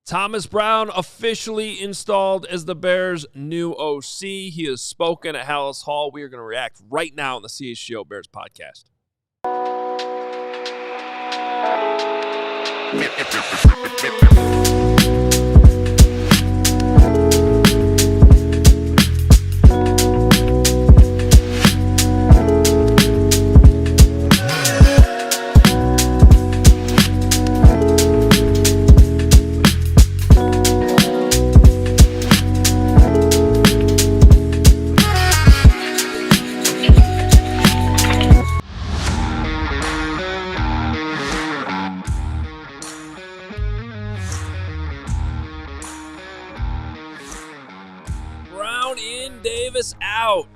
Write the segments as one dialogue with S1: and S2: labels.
S1: Thomas Brown officially installed as the Bears' new OC. He has spoken at Hallis Hall. We are going to react right now on the CHGO Bears Podcast. Brown in, Davis out.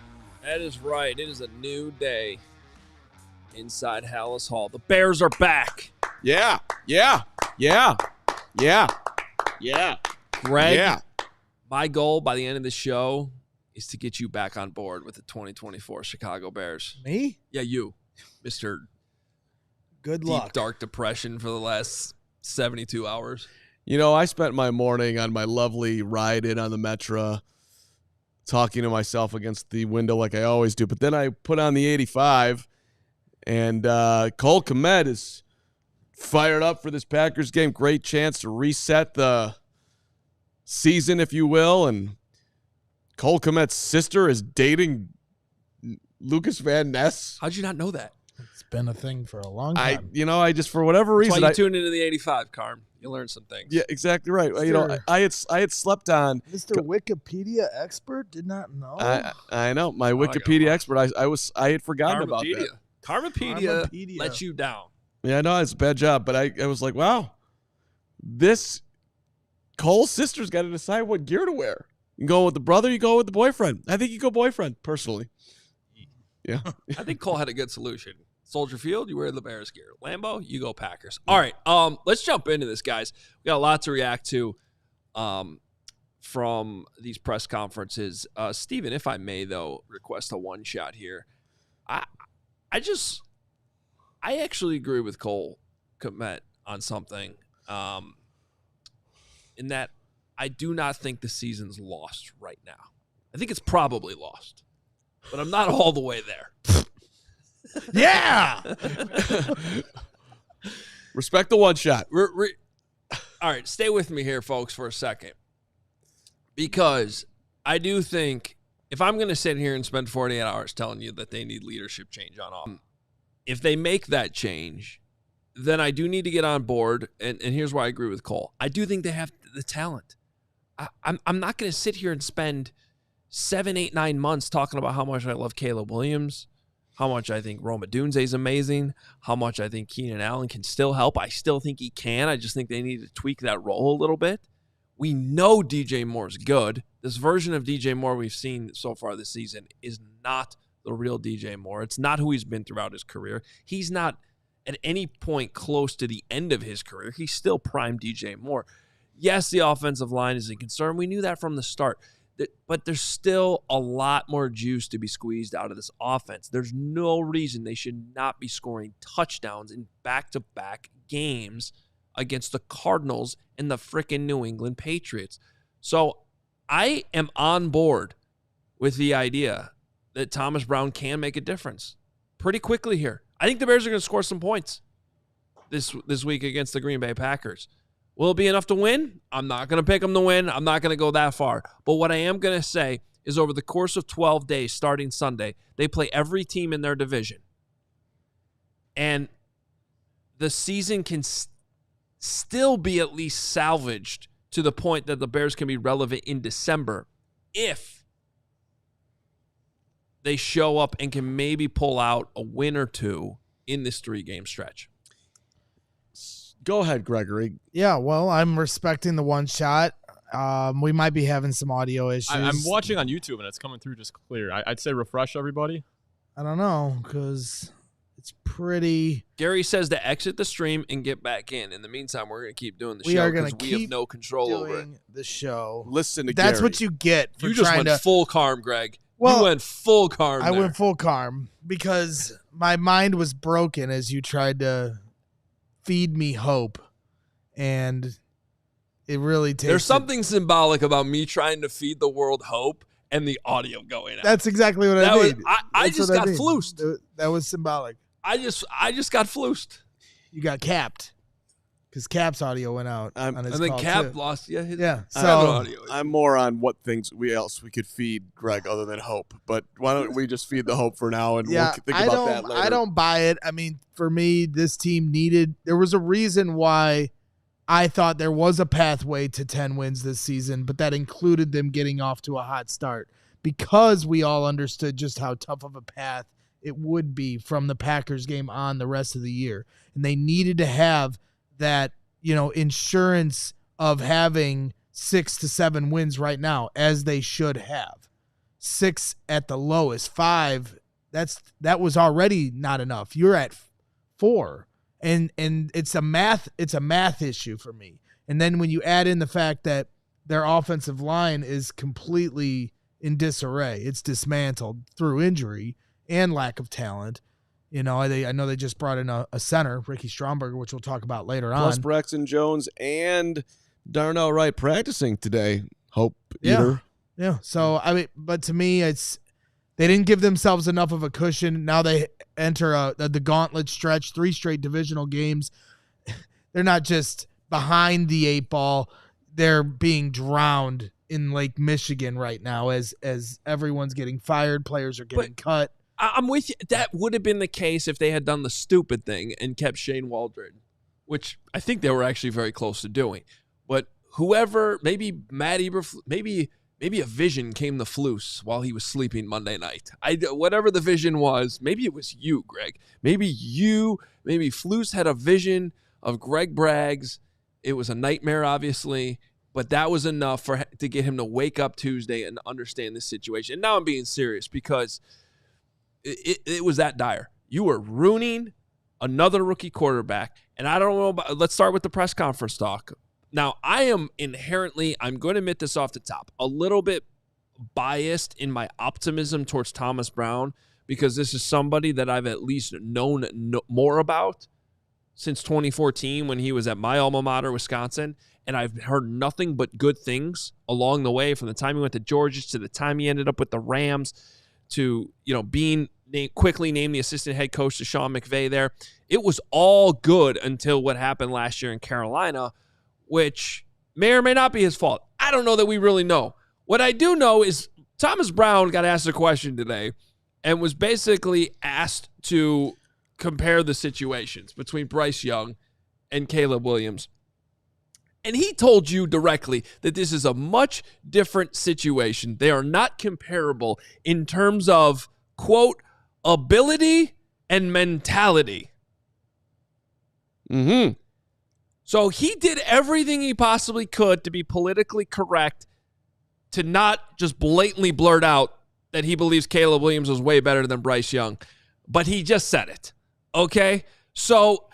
S1: That is right. It is a new day inside Hallis Hall. The Bears are back.
S2: Yeah.
S1: Greg, my goal by the end of the show is to get you back on board with the 2024 Chicago Bears.
S3: Me?
S1: Yeah, you, Mr.
S3: Good
S1: Deep
S3: luck.
S1: Dark Depression for the last 72 hours.
S2: You know, I spent my morning on my lovely ride in on the Metro talking to myself against the window like I always do. But then I put on the 85, and Cole Kmet is fired up for this Packers game. Great chance to reset the season, if you will. And Cole Kmet's sister is dating Lucas Van Ness.
S1: How'd you not know that?
S3: It's been a thing for a long time.
S2: I just, for whatever reason,
S1: That's why you tuned into the 85, Carm. You learned some things.
S2: Yeah, exactly right. You know, I had slept on.
S3: Mr. Wikipedia expert did not know.
S2: I know my Wikipedia expert. I had forgotten about that.
S1: Carmapedia lets you down.
S2: Yeah, I know it's a bad job, but I was like, wow, this Cole's sister's got to decide what gear to wear. You go with the brother, you go with the boyfriend. I think you go boyfriend personally. Yeah,
S1: I think Cole had a good solution. Soldier Field, you wear the Bears gear. Lambeau, you go Packers. All right, let's jump into this, guys. We got a lot to react to from these press conferences. Steven, if I may, though, request a one shot here. I actually agree with Cole Kmet on something. In that I do not think the season's lost right now. I think it's probably lost, but I'm not all the way there.
S3: Yeah.
S2: Respect the one shot.
S1: All right, stay with me here, folks, for a second. Because I do think if I'm going to sit here and spend 48 hours telling you that they need leadership change on offense, if they make that change, then I do need to get on board. And here's why I agree with Cole. I do think they have the talent. I'm not going to sit here and spend 7, 8, 9 months talking about how much I love Caleb Williams, how much I think Roma Dunze is amazing, how much I think Keenan Allen can still help. I still think he can. I just think they need to tweak that role a little bit. We know DJ Moore's good. This version of DJ Moore we've seen so far this season is not the real DJ Moore. It's not who he's been throughout his career. He's not at any point close to the end of his career. He's still prime DJ Moore. Yes, the offensive line is a concern. We knew that from the start. But there's still a lot more juice to be squeezed out of this offense. There's no reason they should not be scoring touchdowns in back-to-back games against the Cardinals and the frickin' New England Patriots. So I am on board with the idea that Thomas Brown can make a difference pretty quickly here. I think the Bears are going to score some points this week against the Green Bay Packers. Will it be enough to win? I'm not going to pick them to win. I'm not going to go that far. But what I am going to say is over the course of 12 days, starting Sunday, they play every team in their division. And the season can still be at least salvaged to the point that the Bears can be relevant in December if they show up and can maybe pull out a win or two in this 3-game stretch.
S2: Go ahead, Gregory.
S3: Yeah, well, I'm respecting the one shot. We might be having some audio issues.
S4: I'm watching on YouTube, and it's coming through just clear. I'd say refresh everybody.
S3: I don't know, because it's pretty...
S1: Gary says to exit the stream and get back in. In the meantime, we're going to keep doing the
S3: We
S1: show
S3: are gonna
S1: because we
S3: keep
S1: have no control over it.
S3: the show.
S2: Listen to
S3: That's
S2: Gary.
S3: what you get for
S1: You just
S3: trying
S1: went
S3: to...
S1: full Carm, Greg.
S3: Well,
S1: you went full Carm
S3: I
S1: there.
S3: went full Carm because my mind was broken as you tried to feed me hope. And It really tasted.
S1: There's something symbolic about me trying to feed the world hope and the audio going out.
S3: That's exactly what I mean.
S1: I just got flused.
S3: That was symbolic.
S1: I just got flused.
S3: You got capped because Cap's audio went out on his
S1: and then
S3: call
S1: Cap
S3: too.
S1: lost.
S3: Yeah. So
S1: audio.
S2: I'm more on what things we could feed Greg other than hope. But why don't we just feed the hope for now and we'll think about that later.
S3: I don't buy it. I mean, for me, this team there was a reason why I thought there was a pathway to 10 wins this season, but that included them getting off to a hot start because we all understood just how tough of a path it would be from the Packers game on the rest of the year. And they needed to have that, insurance of having 6 to 7 wins right now, as they should have. 6 at the lowest, 5. That was already not enough. You're at 4. And it's a math issue for me. And then when you add in the fact that their offensive line is completely in disarray, it's dismantled through injury and lack of talent. I know they just brought in a center, Ricky Stromberg, which we'll talk about later on.
S2: Plus Braxton Jones and Darnell Wright practicing today. Hope either.
S3: Yeah. So, but to me, they didn't give themselves enough of a cushion. Now they enter the gauntlet stretch, 3 straight divisional games. They're not just behind the 8 ball. They're being drowned in Lake Michigan right now as everyone's getting fired. Players are getting cut.
S1: I'm with you. That would have been the case if they had done the stupid thing and kept Shane Waldron, which I think they were actually very close to doing. But whoever, maybe Matt Eberflus, maybe a vision came to Flus while he was sleeping Monday night. Whatever the vision was, maybe it was you, Greg. Maybe Flus had a vision of Greg Braggs. It was a nightmare, obviously, but that was enough to get him to wake up Tuesday and understand the situation. And now I'm being serious because it was that dire. You were ruining another rookie quarterback. And I don't know let's start with the press conference talk. Now, I am inherently, I'm going to admit this off the top, a little bit biased in my optimism towards Thomas Brown because this is somebody that I've at least known more about since 2014 when he was at my alma mater, Wisconsin. And I've heard nothing but good things along the way from the time he went to Georgia to the time he ended up with the Rams to, being quickly named the assistant head coach to Sean McVay there. It was all good until what happened last year in Carolina, which may or may not be his fault. I don't know that we really know. What I do know is Thomas Brown got asked a question today and was basically asked to compare the situations between Bryce Young and Caleb Williams. And he told you directly that this is a much different situation. They are not comparable in terms of, quote, ability and mentality.
S2: Mm-hmm.
S1: So he did everything he possibly could to be politically correct, to not just blatantly blurt out that he believes Caleb Williams was way better than Bryce Young. But he just said it. Okay? So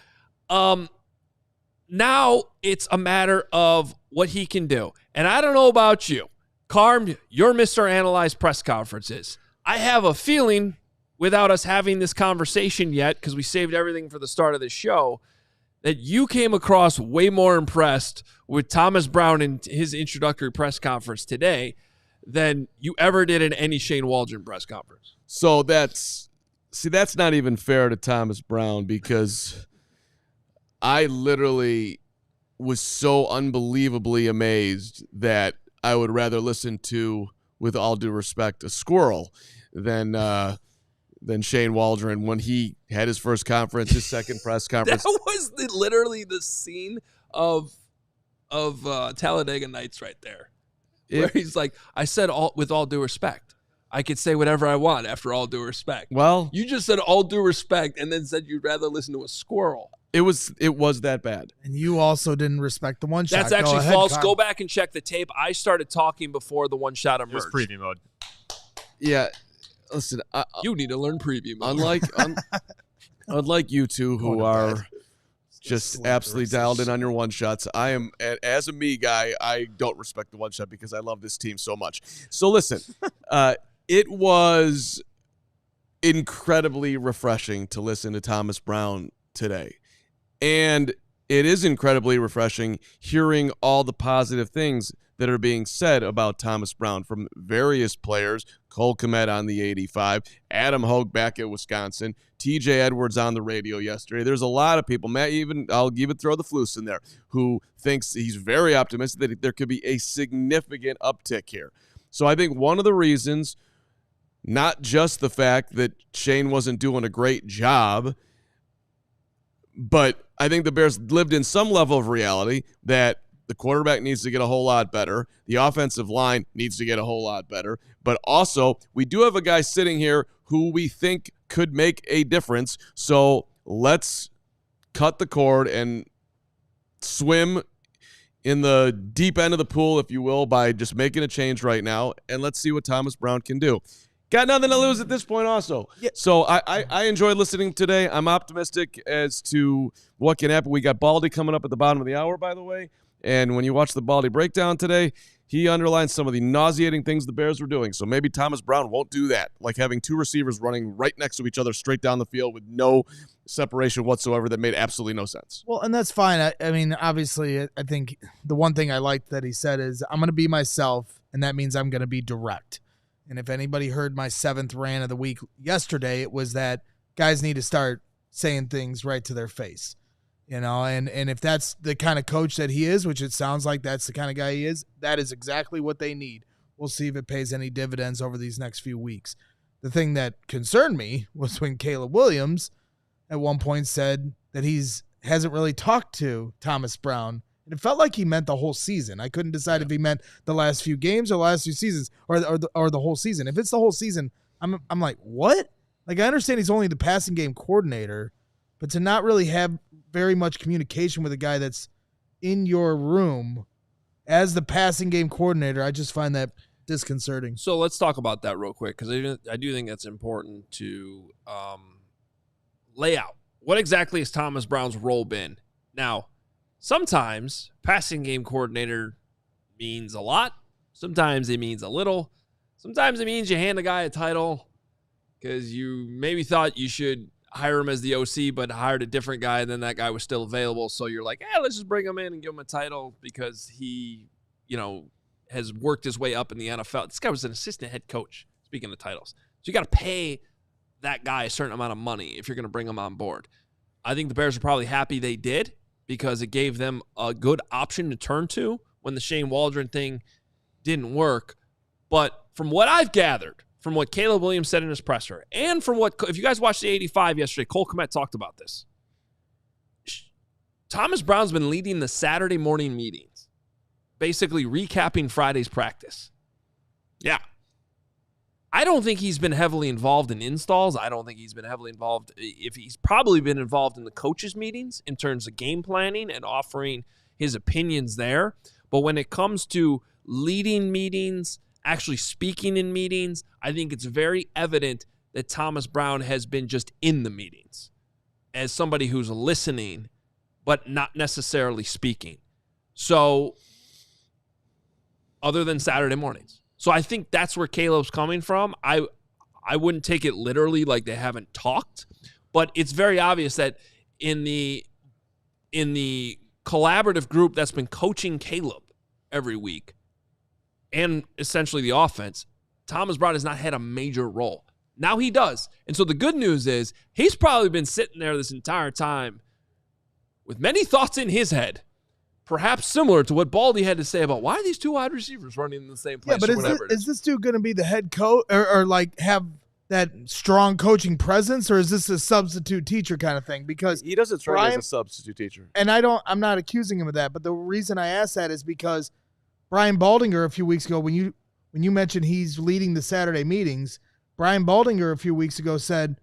S1: now it's a matter of what he can do. And I don't know about you. Carm, you're Mr. Analyze press conferences. I have a feeling, without us having this conversation yet, because we saved everything for the start of the show, that you came across way more impressed with Thomas Brown in his introductory press conference today than you ever did in any Shane Waldron press conference.
S2: So that's not even fair to Thomas Brown because I literally was so unbelievably amazed that I would rather listen to, with all due respect, a squirrel than Shane Waldron when he had his first conference, his second press conference.
S1: That was literally the scene of Talladega Nights right there. Where he's like, I said with all due respect. I could say whatever I want after all due respect.
S2: Well,
S1: you just said all due respect and then said you'd rather listen to a squirrel.
S2: It was that bad.
S3: And you also didn't respect the one shot.
S1: That's actually false. Carman. Go back and check the tape. I started talking before the one shot emerged.
S4: It was preview mode.
S2: Yeah. Listen,
S1: you need to learn preview mode.
S2: Unlike you two who are just absolutely dialed in on your one shots, I am, as a me guy, I don't respect the one shot because I love this team so much. So listen, it was incredibly refreshing to listen to Thomas Brown today. And it is incredibly refreshing hearing all the positive things that are being said about Thomas Brown from various players. Cole Kmet on the 85, Adam Hoge back at Wisconsin, TJ Edwards on the radio yesterday. There's a lot of people, Matt, I'll even throw the Flus in there, who thinks he's very optimistic that there could be a significant uptick here. So I think one of the reasons, not just the fact that Shane wasn't doing a great job, but I think the Bears lived in some level of reality that the quarterback needs to get a whole lot better. The offensive line needs to get a whole lot better. But also, we do have a guy sitting here who we think could make a difference. So let's cut the cord and swim in the deep end of the pool, if you will, by just making a change right now. And let's see what Thomas Brown can do. Got nothing to lose at this point also. Yeah. So I enjoyed listening today. I'm optimistic as to what can happen. We got Baldy coming up at the bottom of the hour, by the way. And when you watch the Baldy breakdown today, he underlines some of the nauseating things the Bears were doing. So maybe Thomas Brown won't do that, like having two receivers running right next to each other straight down the field with no separation whatsoever that made absolutely no sense.
S3: Well, and that's fine. I mean, obviously, I think the one thing I liked that he said is, I'm going to be myself, and that means I'm going to be direct. And if anybody heard my 7th rant of the week yesterday, it was that guys need to start saying things right to their face. You know, and if that's the kind of coach that he is, which it sounds like that's the kind of guy he is, that is exactly what they need. We'll see if it pays any dividends over these next few weeks. The thing that concerned me was when Caleb Williams at one point said that hasn't really talked to Thomas Brown. And it felt like he meant the whole season. I couldn't decide if he meant the last few games or the last few seasons or the whole season. If it's the whole season, I'm like, what? Like, I understand he's only the passing game coordinator, but to not really have very much communication with a guy that's in your room as the passing game coordinator, I just find that disconcerting.
S1: So let's talk about that real quick, because I do think that's important to lay out. What exactly has Thomas Brown's role been? Now, sometimes passing game coordinator means a lot. Sometimes it means a little. Sometimes it means you hand a guy a title because you maybe thought you should hire him as the OC, but hired a different guy, and then that guy was still available. So you're like, let's just bring him in and give him a title because he, has worked his way up in the NFL. This guy was an assistant head coach, speaking of titles. So you got to pay that guy a certain amount of money if you're going to bring him on board. I think the Bears are probably happy they did because it gave them a good option to turn to when the Shane Waldron thing didn't work. But from what I've gathered, from what Caleb Williams said in his presser, and from what, if you guys watched the 85 yesterday, Cole Kmet talked about this. Thomas Brown's been leading the Saturday morning meetings, basically recapping Friday's practice. Yeah. I don't think he's been heavily involved in installs. I don't think he's been heavily involved. If he's probably been involved in the coaches' meetings in terms of game planning and offering his opinions there. But when it comes to leading meetings, actually speaking in meetings, I think it's very evident that Thomas Brown has been just in the meetings as somebody who's listening, but not necessarily speaking. So, other than Saturday mornings. So I think that's where Caleb's coming from. I wouldn't take it literally like they haven't talked, but it's very obvious that in the collaborative group that's been coaching Caleb every week, and essentially the offense, Thomas Brown has not had a major role. Now he does. And so the good news is he's probably been sitting there this entire time with many thoughts in his head, perhaps similar to what Baldy had to say about why are these two wide receivers running in the same place.
S3: Yeah, but is this dude going to be the head coach or like have that strong coaching presence, or is this a substitute teacher kind of thing? Because
S2: he doesn't strike as a substitute teacher.
S3: And I'm not accusing him of that, but the reason I asked that is because Brian Baldinger a few weeks ago, when you mentioned he's leading the Saturday meetings, Brian Baldinger a few weeks ago said,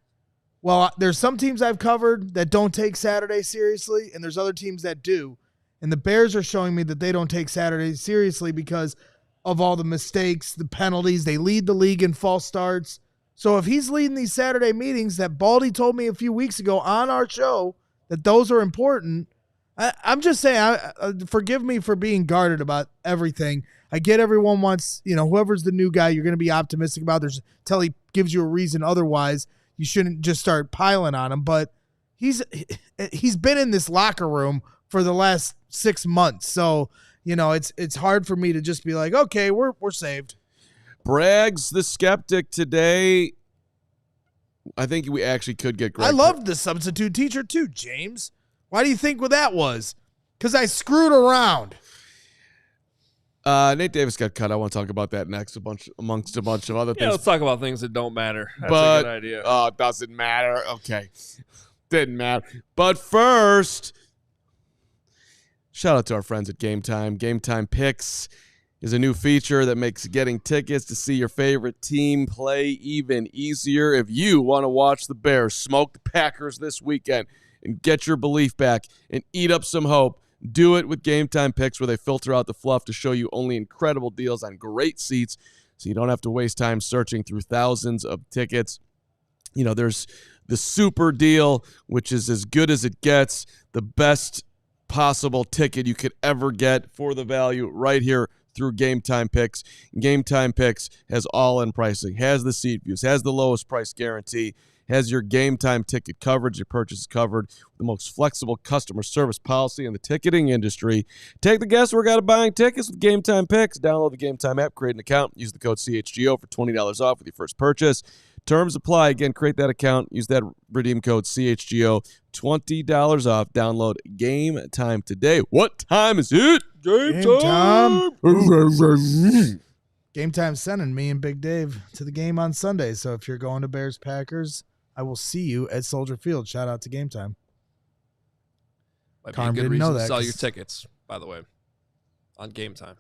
S3: well, there's some teams I've covered that don't take Saturday seriously, and there's other teams that do. And the Bears are showing me that they don't take Saturday seriously because of all the mistakes, the penalties. They lead the league in false starts. So if he's leading these Saturday meetings that Baldy told me a few weeks ago on our show that those are important, I'm just saying, forgive me for being guarded about everything. I get everyone wants, whoever's the new guy, you're going to be optimistic about. Till he gives you a reason otherwise, you shouldn't just start piling on him. But he's been in this locker room for the last 6 months. So, it's hard for me to just be like, okay, we're saved.
S2: Braggs the skeptic today. I think we actually could get Greg.
S3: I loved the substitute teacher too, James. Why do you think what that was? Because I screwed around.
S2: Nate Davis got cut. I want to talk about that next, amongst a bunch of other things.
S1: Yeah, let's talk about things that don't matter. That's
S2: but,
S1: a good idea.
S2: It doesn't matter. Okay. Didn't matter. But first, shout out to our friends at Game Time. Game Time Picks is a new feature that makes getting tickets to see your favorite team play even easier. If you want to watch the Bears smoke the Packers this weekend and get your belief back and eat up some hope, do it with Game Time Picks, where they filter out the fluff to show you only incredible deals on great seats, so you don't have to waste time searching through thousands of tickets. There's the super deal, which is as good as it gets, the best possible ticket you could ever get for the value right here through Game Time Picks. Game Time Picks has all-in pricing, has the seat views, has the lowest price guarantee, has your Game Time ticket coverage. Your purchase is covered with the most flexible customer service policy in the ticketing industry. Take the guesswork out of buying tickets with Game Time Picks. Download the Game Time app, create an account, use the code CHGO for $20 off with your first purchase. Terms apply. Again, create that account, use that redeem code CHGO, $20 off. Download Game Time today. What time is it?
S3: Game time. Game Time sending me and Big Dave to the game on Sunday. So if you're going to Bears Packers, I will see you at Soldier Field. Shout out to Game Time.
S1: Might
S3: Carman
S1: be a good
S3: didn't know
S1: reason to
S3: that,
S1: sell
S3: 'cause-
S1: your tickets, by the way, on Game Time.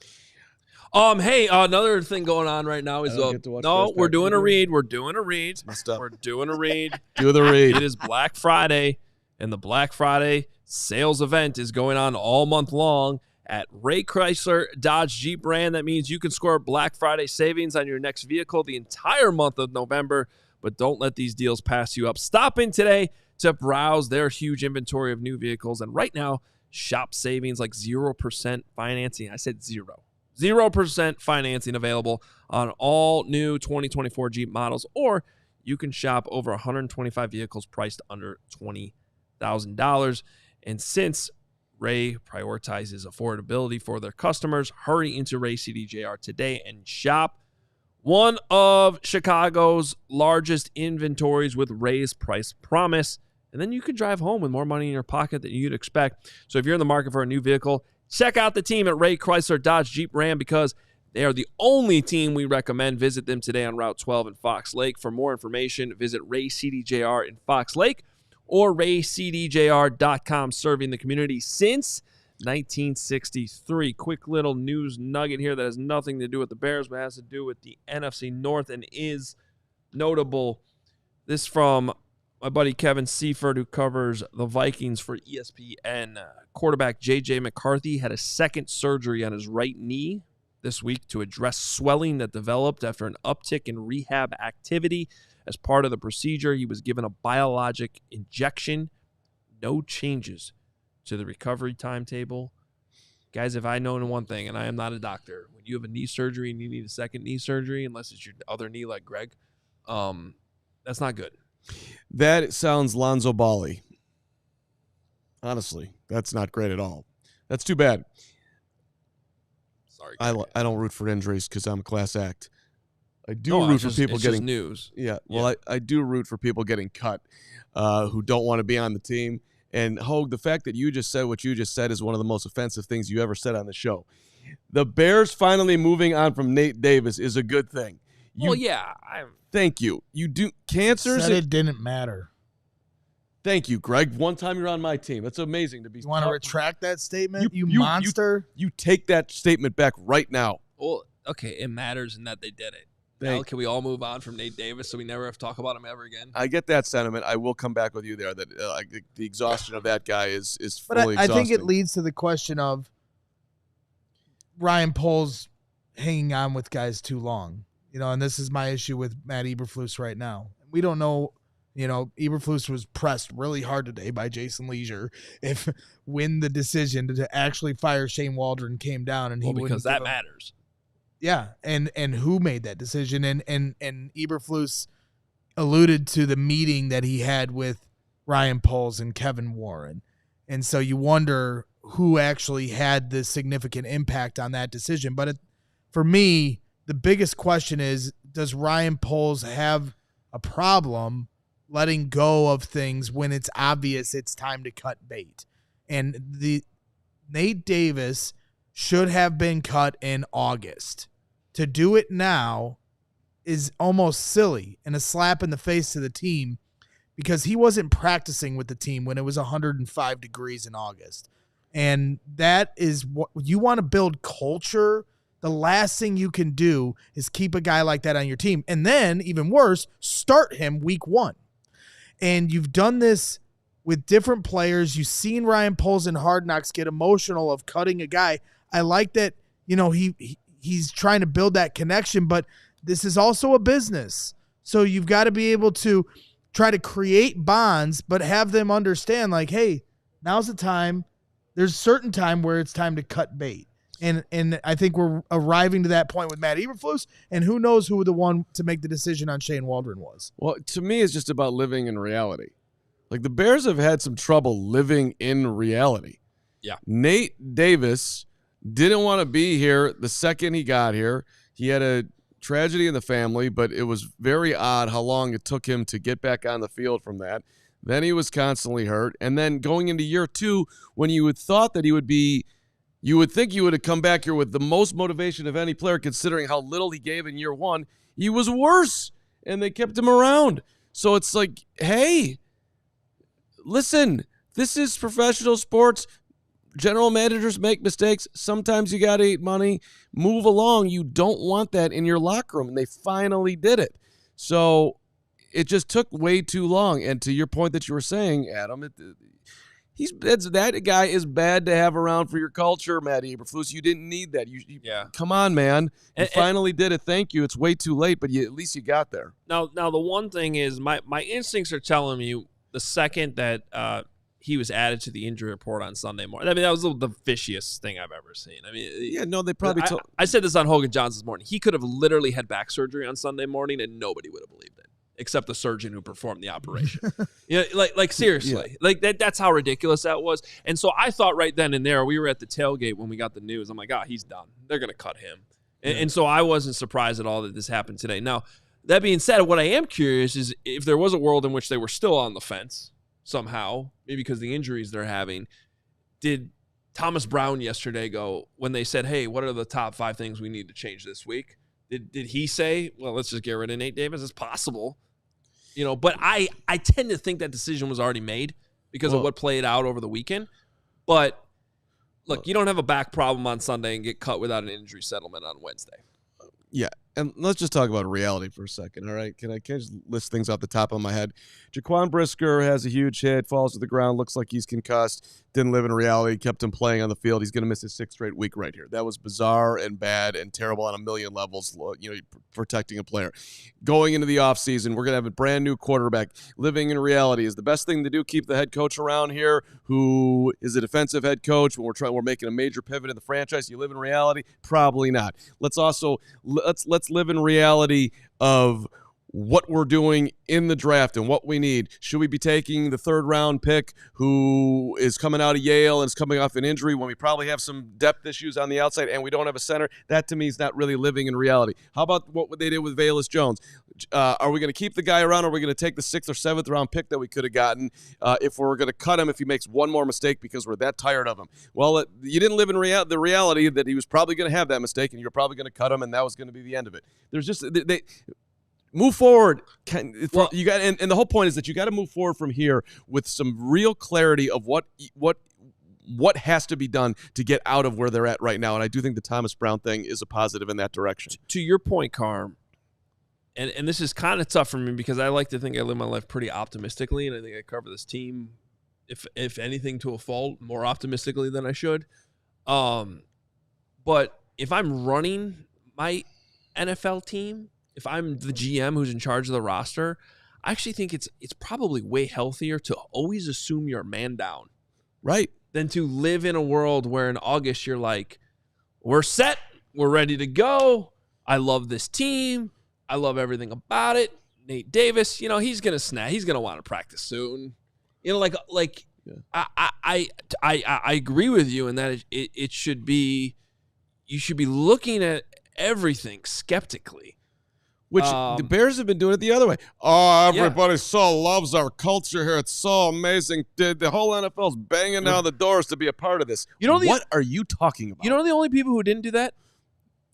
S1: Hey, another thing going on right now is
S2: I don't get to watch
S1: no,
S2: Bears
S1: we're
S2: Packers
S1: doing a
S2: again?
S1: read. We're doing a read.
S2: Messed up.
S1: We're doing a read.
S2: Do the read.
S1: It is Black Friday, and the Black Friday sales event is going on all month long at Ray Chrysler Dodge Jeep brand. That means you can score Black Friday savings on your next vehicle the entire month of November, but don't let these deals pass you up. Stop in today to browse their huge inventory of new vehicles, and right now, shop savings like 0% financing. I said 0% financing available on all new 2024 Jeep models, or you can shop over 125 vehicles priced under $20,000. And since Ray prioritizes affordability for their customers, hurry into Ray CDJR today and shop one of Chicago's largest inventories with Ray's price promise. And then you can drive home with more money in your pocket than you'd expect. So if you're in the market for a new vehicle, check out the team at Ray Chrysler Dodge Jeep Ram, because they are the only team we recommend. Visit them today on Route 12 in Fox Lake. For more information, visit Ray CDJR in Fox Lake or raycdjr.com, serving the community since 1963. Quick little news nugget here that has nothing to do with the Bears, but has to do with the NFC North and is notable. This from my buddy Kevin Seifert, who covers the Vikings for ESPN. Quarterback J.J. McCarthy had a second surgery on his right knee this week to address swelling that developed after an uptick in rehab activity. As part of the procedure, he was given a biologic injection. No changes to the recovery timetable. Guys, if I know one thing, and I am not a doctor, when you have a knee surgery and you need a second knee surgery, unless it's your other knee like Greg, that's not good.
S2: That sounds Lonzo Ball-y. Honestly, that's not great at all. That's too bad.
S1: Sorry,
S2: I don't root for injuries because I'm a class act. I do root for people
S1: it's
S2: getting
S1: just news.
S2: Yeah, well, I do root for people getting cut who don't want to be on the team. And Hoge, the fact that you just said what you just said is one of the most offensive things you ever said on the show. The Bears finally moving on from Nate Davis is a good thing. Thank you. You do cancers.
S3: Said it didn't matter.
S2: Thank you, Greg. One time you're on my team. That's amazing to be.
S3: You want to retract that statement, you monster?
S2: You take that statement back right now.
S1: Well, okay, it matters in that they did it. Now, can we all move on from Nate Davis so we never have to talk about him ever again?
S2: I get that sentiment. I will come back with you there. That the exhaustion of that guy is
S3: but
S2: fully
S3: I think it
S2: exhausting.
S3: leads to the question of Ryan Poles hanging on with guys too long. And this is my issue with Matt Eberflus right now. We don't know. Eberflus was pressed really hard today by Jason Leisure when the decision to actually fire Shane Waldron came down, and
S1: because that matters.
S3: Yeah, and who made that decision? And Eberflus alluded to the meeting that he had with Ryan Poles and Kevin Warren, and so you wonder who actually had the significant impact on that decision. But for me, the biggest question is, does Ryan Poles have a problem letting go of things when it's obvious it's time to cut bait? And Nate Davis should have been cut in August. To do it now is almost silly and a slap in the face to the team, because he wasn't practicing with the team when it was 105 degrees in August. And that is what you want to build culture. The last thing you can do is keep a guy like that on your team. And then, even worse, start him week 1. And you've done this with different players. You've seen Ryan Poles in Hard Knocks get emotional of cutting a guy. I like that, he's trying to build that connection, but this is also a business. So you've got to be able to try to create bonds, but have them understand, like, hey, now's the time. There's a certain time where it's time to cut bait. And I think we're arriving to that point with Matt Eberflus, and who knows who the one to make the decision on Shane Waldron was.
S2: Well, to me, it's just about living in reality. Like, the Bears have had some trouble living in reality.
S1: Yeah.
S2: Nate Davis didn't want to be here the second he got here. He had a tragedy in the family, but it was very odd how long it took him to get back on the field from that. Then he was constantly hurt. And then going into year 2, when you would thought that he would be, you would think he would have come back here with the most motivation of any player, considering how little he gave in year 1. He was worse, and they kept him around. So it's like, hey, listen, this is professional sports. General managers make mistakes. Sometimes you got to eat money. Move along. You don't want that in your locker room, and they finally did it. So it just took way too long. And to your point that you were saying, Adam, that guy is bad to have around for your culture, Matt Eberflus. You didn't need that. Come on, man. You finally did it. Thank you. It's way too late, but at least you got there.
S1: Now the one thing is, my instincts are telling me the second that he was added to the injury report on Sunday morning. I mean, that was the fishiest thing I've ever seen. I mean,
S2: they probably told.
S1: I said this on Hogan Johns this morning. He could have literally had back surgery on Sunday morning, and nobody would have believed it, except the surgeon who performed the operation. Like seriously, that's how ridiculous that was. And so I thought right then and there, we were at the tailgate when we got the news. I'm like, he's done. They're gonna cut him. And so I wasn't surprised at all that this happened today. Now, that being said, what I am curious is if there was a world in which they were still on the fence somehow, maybe because of the injuries they're having, did Thomas Brown yesterday go, when they said, hey, what are the top 5 things we need to change this week? Did he say, well, let's just get rid of Nate Davis? It's possible. But I tend to think that decision was already made because of what played out over the weekend. But look, you don't have a back problem on Sunday and get cut without an injury settlement on Wednesday.
S2: Yeah, and let's just talk about reality for a second, all right? Can I just list things off the top of my head? Jaquan Brisker has a huge hit, falls to the ground, looks like he's concussed, didn't live in reality, kept him playing on the field. He's going to miss his 6th straight week right here. That was bizarre and bad and terrible on a million levels, protecting a player. Going into the offseason, we're going to have a brand new quarterback. Living in reality is the best thing to do. Keep the head coach around here who is a defensive head coach. When we're making a major pivot in the franchise, you live in reality? Probably not. Let's live in reality of what we're doing in the draft and what we need. Should we be taking the 3rd round pick who is coming out of Yale and is coming off an injury when we probably have some depth issues on the outside and we don't have a center? That to me is not really living in reality. How about what they did with Velus Jones? Are we going to keep the guy around, or are we going to take the 6th or 7th round pick that we could have gotten if we're going to cut him if he makes one more mistake because we're that tired of him? Well, you didn't live in the reality that he was probably going to have that mistake and you're probably going to cut him and that was going to be the end of it. There's just move forward. You got, and the whole point is that you got to move forward from here with some real clarity of what has to be done to get out of where they're at right now. And I do think the Thomas Brown thing is a positive in that direction.
S1: To your point, Carm, and this is kind of tough for me because I like to think I live my life pretty optimistically, and I think I cover this team, if anything, to a fault, more optimistically than I should. But if I'm running my NFL team, if I'm the GM who's in charge of the roster, I actually think it's probably way healthier to always assume you're man down,
S2: right? Than
S1: to live in a world where in August you're like, we're set, we're ready to go. I love this team. I love everything about it. Nate Davis, he's gonna snap. He's gonna want to practice soon. Like I agree with you in that it should be, you should be looking at everything skeptically.
S2: Which the Bears have been doing it the other way. Oh, everybody so loves our culture here. It's so amazing. The whole NFL's banging down the doors to be a part of this. What are you talking about?
S1: You know the only people who didn't do that?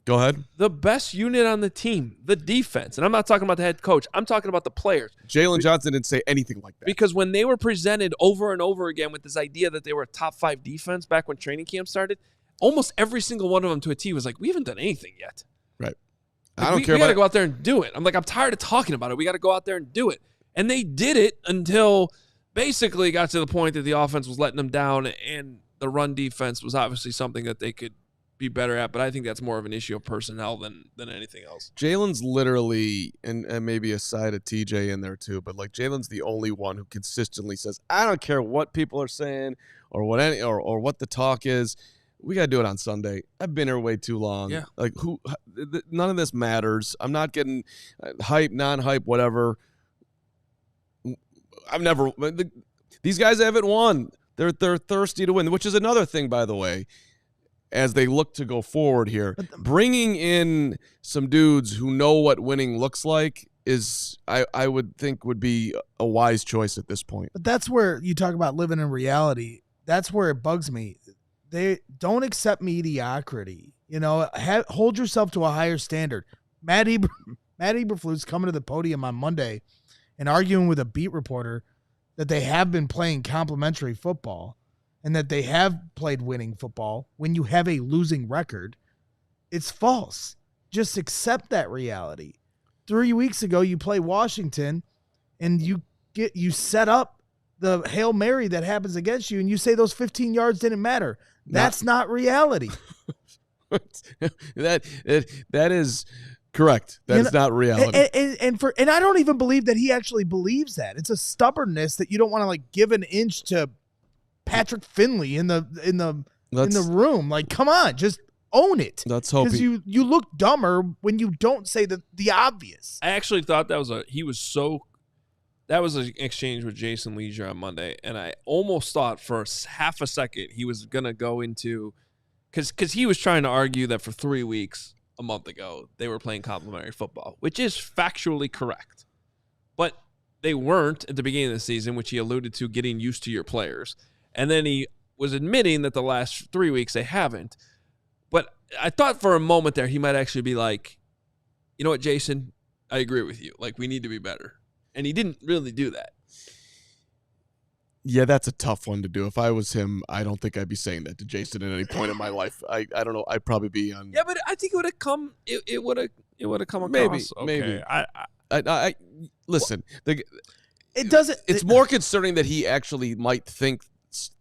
S2: Go ahead.
S1: The best unit on the team, the defense. And I'm not talking about the head coach. I'm talking about the players.
S2: Jalen Johnson didn't say anything like that.
S1: Because when they were presented over and over again with this idea that they were a top 5 defense back when training camp started, almost every single one of them to a T was like, we haven't done anything yet.
S2: Right.
S1: Like, I don't care. We got to go out there and do it. I'm tired of talking about it. We got to go out there and do it. And they did it until basically got to the point that the offense was letting them down, and the run defense was obviously something that they could be better at, but I think that's more of an issue of personnel than anything else.
S2: Jalen's literally, and maybe a side of TJ in there too, but like Jalen's the only one who consistently says, I don't care what people are saying or what the talk is. We got to do it on Sunday. I've been here way too long.
S1: Yeah.
S2: Like none of this matters. I'm not getting hype, non-hype, whatever. These guys haven't won. They're thirsty to win, which is another thing, by the way. As they look to go forward here, bringing in some dudes who know what winning looks like is, I would think, would be a wise choice at this point.
S3: But that's where you talk about living in reality. That's where it bugs me. They don't accept mediocrity. You know, hold yourself to a higher standard. Matt Eberflus coming to the podium on Monday and arguing with a beat reporter that they have been playing complimentary football and that they have played winning football when you have a losing record, it's false. Just accept that reality. 3 weeks ago, you play Washington, and you set up the Hail Mary that happens against you, and you say those 15 yards didn't matter. That's not reality.
S2: That is correct. That's not reality.
S3: And I don't even believe that he actually believes that. It's a stubbornness that you don't want to like give an inch to Patrick Finley in the room. Like, come on, just own it.
S2: Let's hope
S3: because you look dumber when you don't say the obvious.
S1: I actually thought that was an exchange with Jason Leisure on Monday, and I almost thought for half a second he was gonna go into because he was trying to argue that for 3 weeks a month ago they were playing complimentary football, which is factually correct, but they weren't at the beginning of the season, which he alluded to getting used to your players. And then he was admitting that the last 3 weeks they haven't. But I thought for a moment there he might actually be like, you know what, Jason, I agree with you. Like, we need to be better. And he didn't really do that.
S2: Yeah, that's a tough one to do. If I was him, I don't think I'd be saying that to Jason at any point in my life. I don't know. I'd probably be on.
S1: Yeah, but I think it would have come. It would have come across.
S2: Maybe.
S1: Okay.
S2: I listen.
S3: It doesn't.
S2: It's more concerning that he actually might think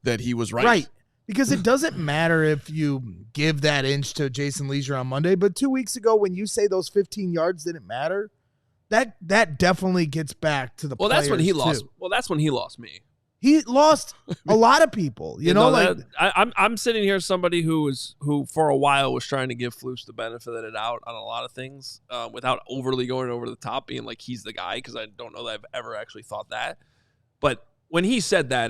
S2: that he was right.
S3: Right. Because it doesn't matter if you give that inch to Jason Leisure on Monday, but 2 weeks ago when you say those 15 yards didn't matter, that definitely gets back to the players.
S1: That's when he lost.
S3: Too.
S1: Well, that's when he lost me.
S3: He lost a lot of people. You know, like
S1: I'm sitting here as somebody who for a while was trying to give Flus the benefit of the doubt on a lot of things without overly going over the top, being like he's the guy, because I don't know that I've ever actually thought that. But when he said that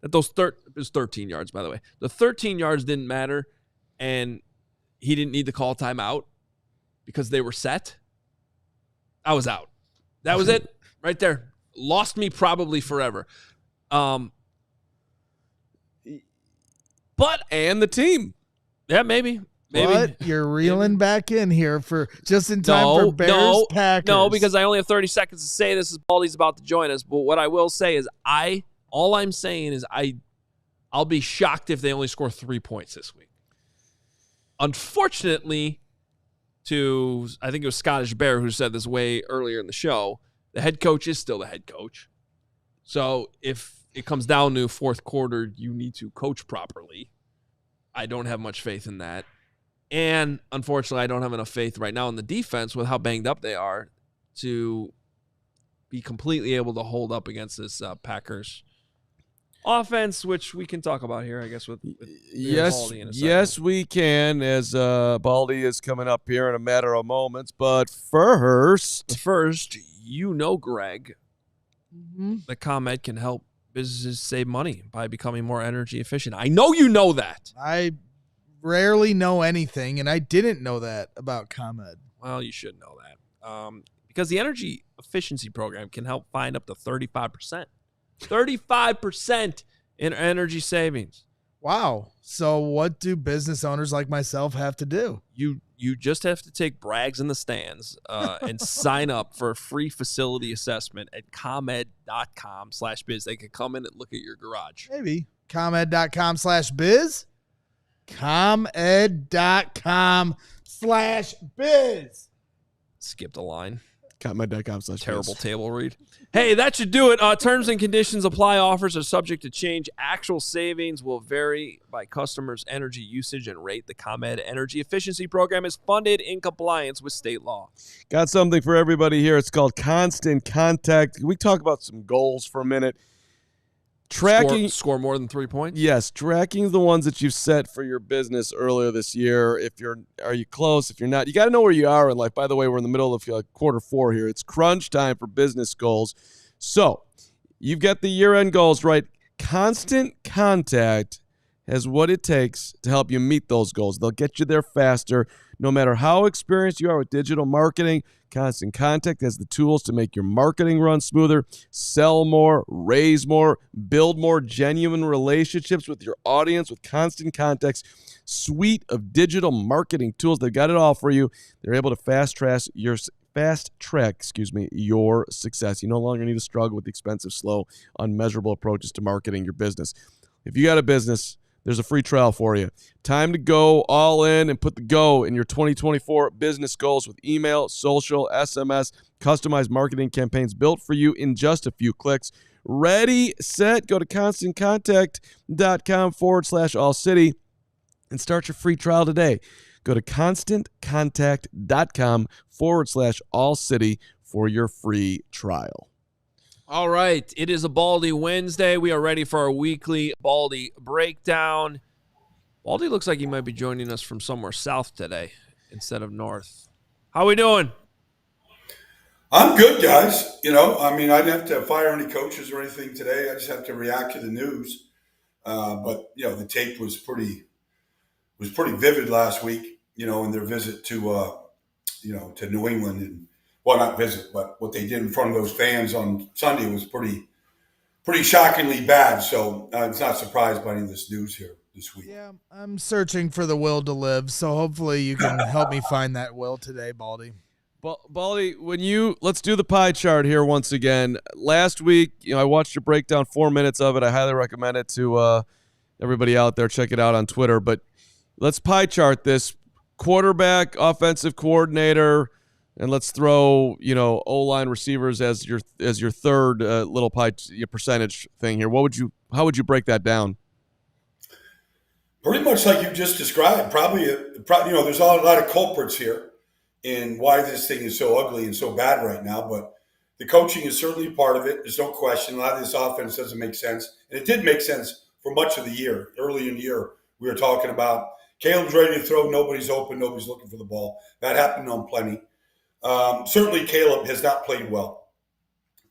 S1: that those it was 13 yards, by the way, the 13 yards didn't matter, and he didn't need to call timeout because they were set, I was out. That was it right there. Lost me probably forever. But
S2: and the team.
S1: Yeah, maybe.
S3: But you're reeling back in here for just in time for Bears Packers.
S1: No, because I only have 30 seconds to say this as Baldy's about to join us. But what I will say is all I'm saying is I'll be shocked if they only score 3 points this week. Unfortunately, I think it was Scottish Bear who said this way earlier in the show, the head coach is still the head coach. So if it comes down to fourth quarter, you need to coach properly. I don't have much faith in that. And unfortunately, I don't have enough faith right now in the defense with how banged up they are to be completely able to hold up against this Packers offense, which we can talk about here, I guess, with Baldy in a second.
S2: Yes, we can, as Baldy is coming up here in a matter of moments. But first,
S1: you know, Greg, that ComEd can help businesses save money by becoming more energy efficient. I know you know that.
S3: I rarely know anything, and I didn't know that about ComEd.
S1: Well, you should know that. Because the energy efficiency program can help find up to 35%. 35% in energy savings.
S3: Wow. So what do business owners like myself have to do?
S1: You just have to take Brags in the stands and sign up for a free facility assessment at ComEd.com/biz. They can come in and look at your garage.
S3: Maybe. ComEd.com/biz? ComEd.com/biz.
S1: Skipped a line.
S2: ComEd.com/biz.
S1: Terrible table read. Hey, that should do it. Terms and conditions apply. Offers are subject to change. Actual savings will vary by customers' energy usage and rate. The ComEd Energy Efficiency Program is funded in compliance with state law.
S2: Got something for everybody here. It's called Constant Contact. Can we talk about some goals for a minute? Tracking
S1: score more than 3 points.
S2: Yes, tracking the ones that you've set for your business earlier this year. Are you close? If you're not, you got to know where you are in life. By the way, we're in the middle of quarter 4 here. It's crunch time for business goals. So you've got the year-end goals, right? Constant Contact has what it takes to help you meet those goals. They'll get you there faster. No matter how experienced you are with digital marketing, Constant Contact has the tools to make your marketing run smoother, sell more, raise more, build more genuine relationships with your audience with Constant Contact's suite of digital marketing tools. They've got it all for you. They're able to fast track your success. You no longer need to struggle with the expensive, slow, unmeasurable approaches to marketing your business. If you got a business, there's a free trial for you. Time to go all in and put the go in your 2024 business goals with email, social, SMS, customized marketing campaigns built for you in just a few clicks. Ready, set, go to ConstantContact.com/AllCity and start your free trial today. Go to ConstantContact.com/AllCity for your free trial.
S1: All right, it is a Baldy Wednesday. We are ready for our weekly Baldy breakdown. Baldy looks like he might be joining us from somewhere south today instead of north. How we doing?
S5: I'm good, guys. I didn't have to fire any coaches or anything today. I just have to react to the news. But the tape was pretty vivid last week. In their visit to New England and. Well, not visit, but what they did in front of those fans on Sunday was pretty shockingly bad. So it's not surprised by any of this news here this week.
S3: Yeah, I'm searching for the will to live, so hopefully you can help me find that will today, Baldy.
S2: Baldy, let's do the pie chart here once again. Last week, I watched your breakdown, 4 minutes of it. I highly recommend it to everybody out there. Check it out on Twitter. But let's pie chart this: quarterback, offensive coordinator. And let's throw, O-line receivers as your third little pie percentage thing here. How would you break that down?
S5: Pretty much like you just described. Probably, there's a lot of culprits here in why this thing is so ugly and so bad right now. But the coaching is certainly part of it. There's no question. A lot of this offense doesn't make sense, and it did make sense for much of the year. Early in the year, we were talking about Caleb's ready to throw. Nobody's open. Nobody's looking for the ball. That happened on plenty. Certainly Caleb has not played well.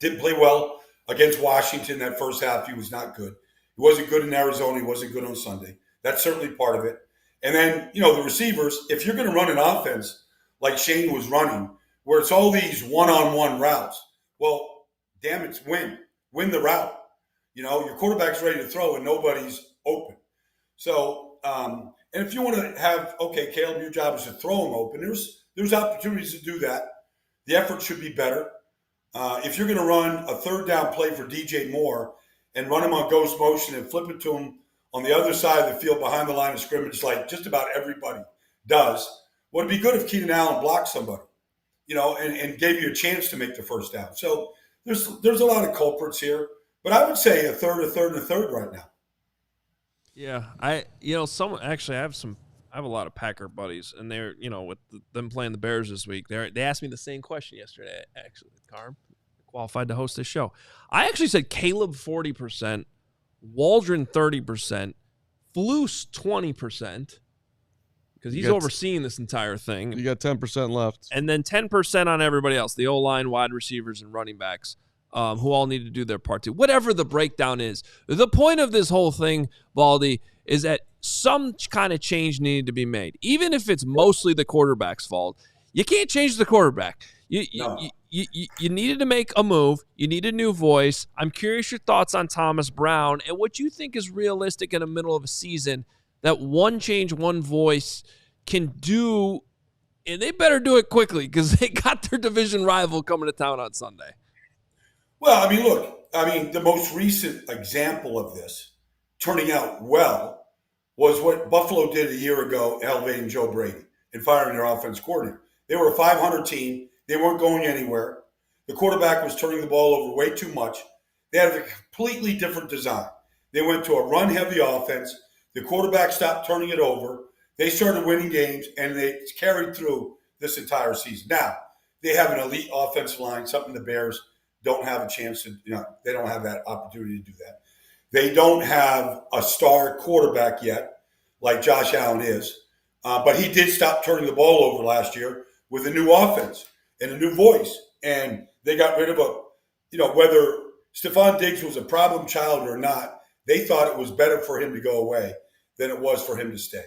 S5: Didn't play well against Washington that first half. He was not good. He wasn't good in Arizona. He wasn't good on Sunday. That's certainly part of it. And then, the receivers, if you're going to run an offense like Shane was running, where it's all these one-on-one routes, well, damn it, win the route. Your quarterback's ready to throw and nobody's open. So, and if you want to have, okay, Caleb, your job is to throw them open. There's opportunities to do that. The effort should be better. If you're going to run a third down play for DJ Moore and run him on ghost motion and flip it to him on the other side of the field behind the line of scrimmage like just about everybody does, well, it'd be good if Keenan Allen blocked somebody, and gave you a chance to make the first down. So there's a lot of culprits here. But I would say a third right now.
S1: Yeah, I have a lot of Packer buddies, and they're, with them playing the Bears this week, they asked me the same question yesterday, actually, Carm, qualified to host this show. I actually said Caleb 40%, Waldron 30%, Flus 20%, because he's overseeing this entire thing.
S2: You got 10% left.
S1: And then 10% on everybody else, the O-line, wide receivers, and running backs. who all need to do their part too. Whatever the breakdown is. The point of this whole thing, Baldy, is that some kind of change needed to be made. Even if it's mostly the quarterback's fault, you can't change the quarterback. You needed to make a move. You need a new voice. I'm curious your thoughts on Thomas Brown and what you think is realistic in the middle of a season that one change, one voice can do, and they better do it quickly because they got their division rival coming to town on Sunday.
S5: Well, I mean, look, the most recent example of this turning out well was what Buffalo did a year ago, elevating Joe Brady and firing their offense coordinator. They were a 500 team. They weren't going anywhere. The quarterback was turning the ball over way too much. They had a completely different design. They went to a run-heavy offense. The quarterback stopped turning it over. They started winning games, and they carried through this entire season. Now, they have an elite offensive line, something the Bears don't have a chance to, they don't have that opportunity to do that. They don't have a star quarterback yet, like Josh Allen is. But he did stop turning the ball over last year with a new offense and a new voice. And they got rid of whether Stephon Diggs was a problem child or not, they thought it was better for him to go away than it was for him to stay.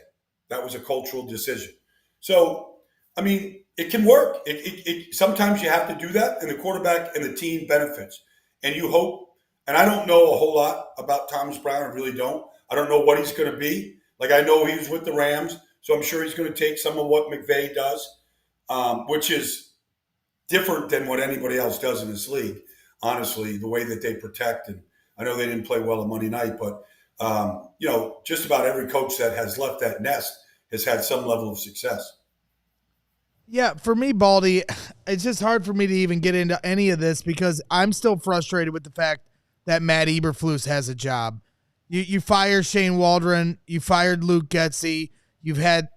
S5: That was a cultural decision. So, it can work. Sometimes you have to do that, and the quarterback and the team benefits. And you hope, and I don't know a whole lot about Thomas Brown. I really don't. I don't know what he's going to be. Like, I know he was with the Rams, so I'm sure he's going to take some of what McVay does, which is different than what anybody else does in this league, honestly, the way that they protect. And I know they didn't play well on Monday night, but, just about every coach that has left that nest has had some level of success.
S3: Yeah, for me, Baldy, it's just hard for me to even get into any of this because I'm still frustrated with the fact that Matt Eberflus has a job. You fire Shane Waldron, you fired Luke Getsy, you've had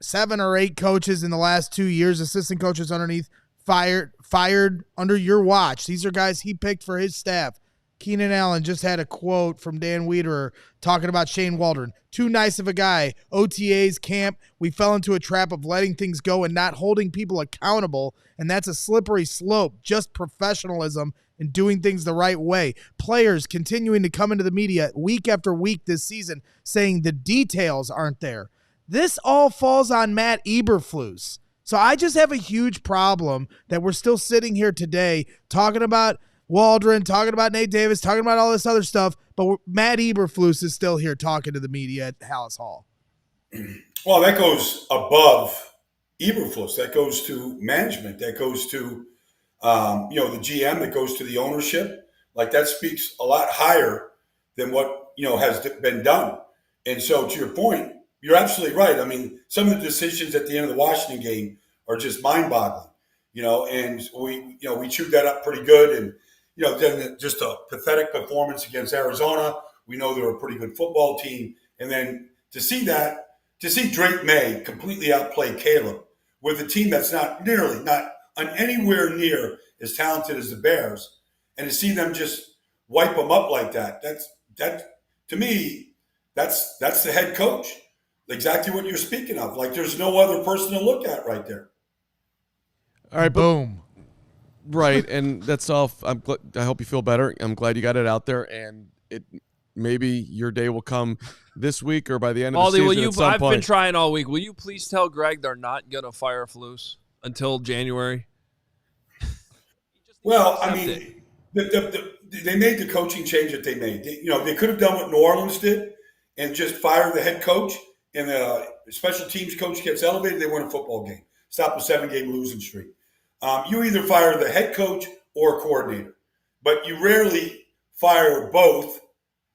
S3: 7 or 8 coaches in the last 2 years, assistant coaches underneath, fired under your watch. These are guys he picked for his staff. Keenan Allen just had a quote from Dan Wiederer talking about Shane Waldron. Too nice of a guy. OTAs, camp, we fell into a trap of letting things go and not holding people accountable, and that's a slippery slope. Just professionalism and doing things the right way. Players continuing to come into the media week after week this season saying the details aren't there. This all falls on Matt Eberflus. So I just have a huge problem that we're still sitting here today talking about Waldron, talking about Nate Davis, talking about all this other stuff, but Matt Eberflus is still here talking to the media at Hallis Hall.
S5: Well, that goes above Eberflus. That goes to management. That goes to, the GM. That goes to the ownership. Like, that speaks a lot higher than what, has been done. And so, to your point, you're absolutely right. Some of the decisions at the end of the Washington game are just mind-boggling, and we chewed that up pretty good. And, then just a pathetic performance against Arizona. We know they're a pretty good football team. And then to see Drake May completely outplay Caleb with a team that's not anywhere near as talented as the Bears, and to see them just wipe them up like that, to me, that's the head coach. Exactly what you're speaking of. Like, there's no other person to look at right there.
S2: All right,
S3: boom.
S2: Right, and that's all. I hope you feel better. I'm glad you got it out there, and maybe your day will come this week or by the end of the season.
S1: I've been trying all week. Will you please tell Greg they're not going to fire Flus until January?
S5: Well, they made the coaching change that they made. They could have done what New Orleans did and just fire the head coach, and the special teams coach gets elevated. They win a football game. Stop a 7-game losing streak. You either fire the head coach or a coordinator, but you rarely fire both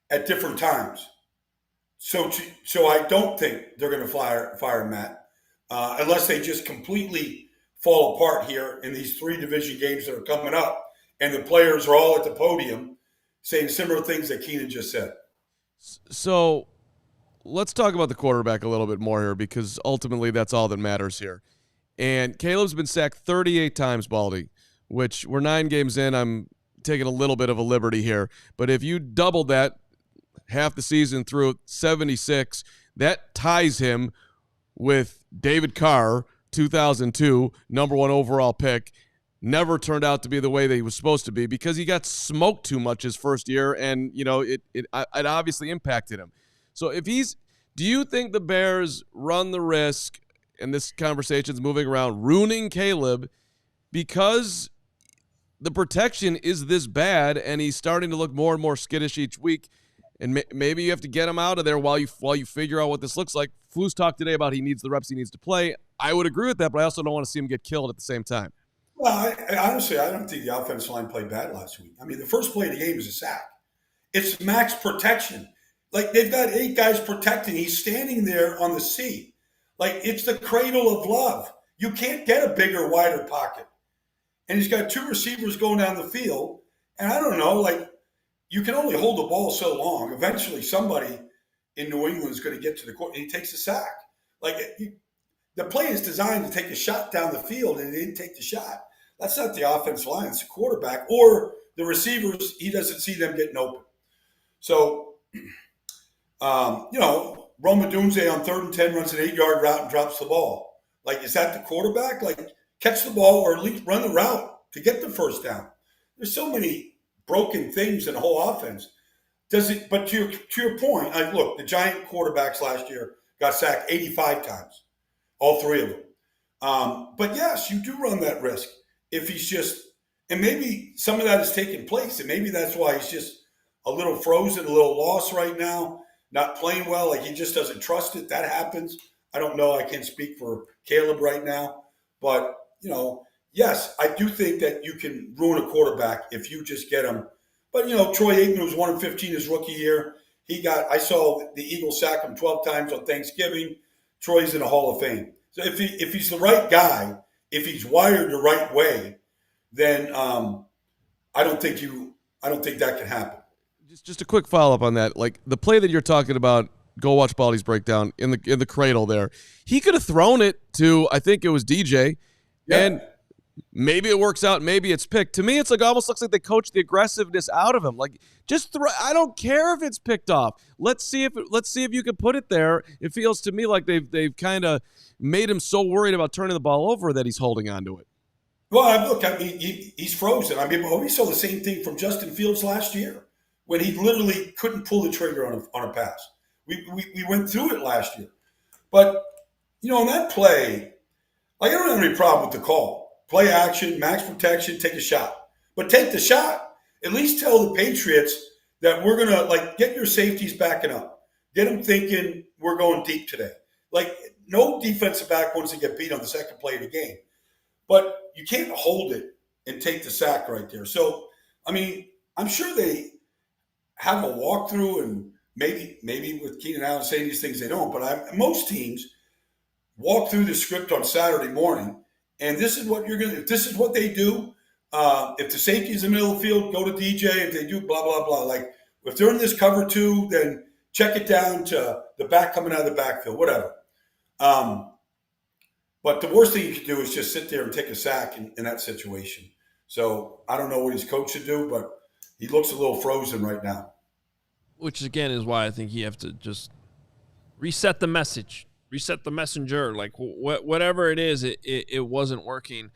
S5: at different times. So I don't think they're going to fire Matt unless they just completely fall apart here in these 3 division games that are coming up, and the players are all at the podium saying similar things that Keenan just said.
S2: So let's talk about the quarterback a little bit more here, because ultimately that's all that matters here. And Caleb's been sacked 38 times, Baldy, which we're 9 games in. I'm taking a little bit of a liberty here. But if you doubled that half the season through 76, that ties him with David Carr, 2002, number 1 overall pick, never turned out to be the way that he was supposed to be because he got smoked too much his first year, and it obviously impacted him. So do you think the Bears run the risk, and this conversation's moving around, ruining Caleb because the protection is this bad and he's starting to look more and more skittish each week, and maybe you have to get him out of there while you figure out what this looks like? Flus talked today about he needs the reps he needs to play. I would agree with that, but I also don't want to see him get killed at the same time.
S5: Well, honestly, I don't think the offensive line played bad last week. I mean, the first play of the game is a sack. It's max protection. Like, they've got 8 guys protecting. He's standing there on the C. Like, it's the cradle of love. You can't get a bigger, wider pocket. And he's got 2 receivers going down the field. And I don't know, like, you can only hold the ball so long. Eventually, somebody in New England is going to get to the court, and he takes a sack. Like, the play is designed to take a shot down the field, and he didn't take the shot. That's not the offensive line. It's the quarterback or the receivers. He doesn't see them getting open. So, Roma Dunze on 3rd and 10 runs an 8-yard route and drops the ball. Like, is that the quarterback? Like, catch the ball or at least run the route to get the first down. There's so many broken things in the whole offense. But to your point, look, the Giant quarterbacks last year got sacked 85 times, all 3 of them. But yes, you do run that risk if he's just, and maybe some of that is taking place, and maybe that's why he's just a little frozen, a little lost right now, not playing well, like he just doesn't trust it. That happens. I don't know. I can't speak for Caleb right now. But, yes, I do think that you can ruin a quarterback if you just get him. But, Troy Aikman was 1-15 his rookie year. I saw the Eagles sack him 12 times on Thanksgiving. Troy's in the Hall of Fame. So if he's the right guy, if he's wired the right way, then I don't think that can happen.
S2: Just a quick follow-up on that. Like, the play that you're talking about, go watch Baldy's breakdown in the cradle there. He could have thrown it to, I think it was DJ, and maybe it works out, maybe it's picked. To me, it's like almost looks like they coached the aggressiveness out of him. Like, just throw. I don't care if it's picked off. Let's see if you can put it there. It feels to me like they've kind of made him so worried about turning the ball over that he's holding on to it.
S5: Well, look, I mean, he's frozen. I mean, we saw the same thing from Justin Fields last year when he literally couldn't pull the trigger on a pass. We went through it last year. But, on that play, like, I don't have any problem with the call. Play action, max protection, take a shot. But take the shot. At least tell the Patriots that we're going to, get your safeties backing up. Get them thinking we're going deep today. Like, no defensive back wants to get beat on the second play of the game. But you can't hold it and take the sack right there. So, I mean, I'm sure they have a walkthrough, and maybe with Keenan Allen saying these things they don't, but most teams walk through the script on Saturday morning, and this is what if this is what they do, if the safety is in the middle of the field, go to DJ. If they do blah, blah, blah. Like, if they're in this cover 2, then check it down to the back coming out of the backfield, whatever. But the worst thing you can do is just sit there and take a sack in that situation. So I don't know what his coach should do, but he looks a little frozen right now.
S1: Which, again, is why I think you have to just reset the message, reset the messenger. Like, whatever it is, it wasn't working.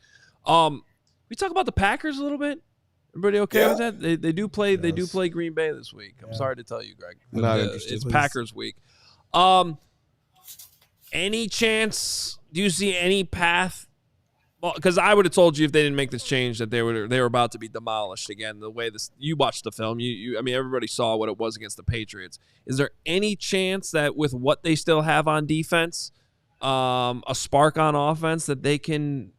S1: We talk about the Packers a little bit. Everybody okay with that? They do play. Yes. They do play Green Bay this week. I'm sorry to tell you, Greg.
S2: Not interested.
S1: It's Packers week. Any chance? Do you see any path? Well, because I would have told you if they didn't make this change that they were about to be demolished again. The way you watched the film, I mean, everybody saw what it was against the Patriots. Is there any chance that with what they still have on defense, a spark on offense, that they can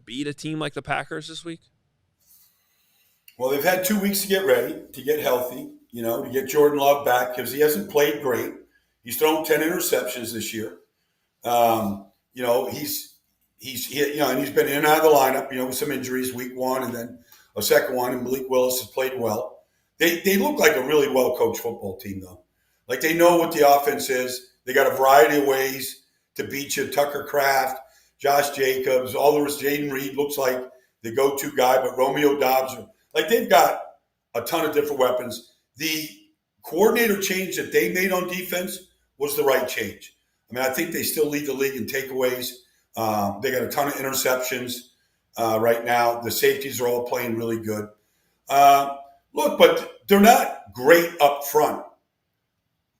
S1: beat a team like the Packers this week?
S5: Well, they've had 2 weeks to get ready, to get healthy, to get Jordan Love back, because he hasn't played great. He's thrown 10 interceptions this year. He's been in and out of the lineup, with some injuries, week 1 and then a second one, and Malik Willis has played well. They look like a really well-coached football team, though. Like, they know what the offense is. They got a variety of ways to beat you. Tucker Kraft, Josh Jacobs, all the rest. Jaden Reed looks like the go-to guy, but Romeo Dobbs. They've got a ton of different weapons. The coordinator change that they made on defense was the right change. I mean, I think they still lead the league in takeaways. They got a ton of interceptions. right now. The safeties are all playing really good. Look, but they're not great up front.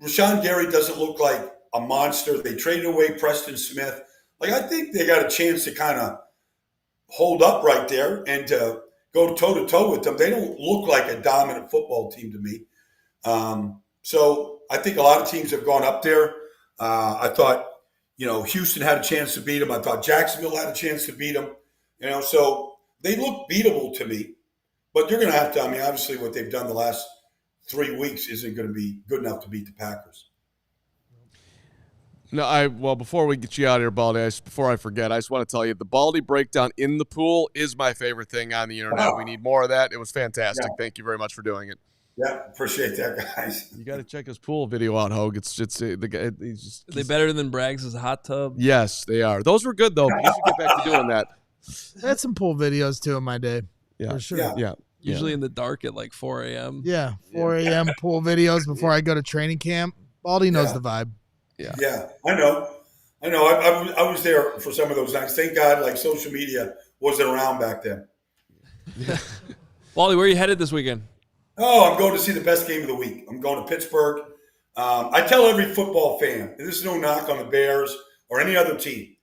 S5: Rashawn Gary doesn't look like a monster. They traded away Preston Smith. Like, I think they got a chance to kind of hold up right there and to go toe-to-toe with them. They don't look like a dominant football team to me. So I think a lot of teams have gone up there. I thought, Houston had a chance to beat them. I thought Jacksonville had a chance to beat them. So they look beatable to me. But you're going to have to, obviously what they've done the last 3 weeks isn't going to be good enough to beat the Packers.
S2: No, before we get you out of here, Baldy, before I forget, I just want to tell you the Baldy breakdown in the pool is my favorite thing on the internet. We need more of that. It was fantastic. Yeah. Thank you very much for doing it.
S5: Yeah, appreciate that, guys.
S2: You got to check his pool video out, Hoge. It's the guy. Are
S1: they better than Braggs' hot tub?
S2: Yes, they are. Those were good though. You should get back to doing that.
S3: I had some pool videos too in my day.
S2: Yeah,
S3: for sure.
S2: Yeah.
S1: Usually in the dark at like 4 a.m.
S3: Yeah, 4 a.m. pool videos before I go to training camp. Baldy knows the vibe.
S5: Yeah, I know. I was there for some of those nights. Thank God, like, social media wasn't around back then.
S1: Baldy, where are you headed this weekend?
S5: Oh, I'm going to see the best game of the week. I'm going to Pittsburgh. I tell every football fan, and this is no knock on the Bears or any other team,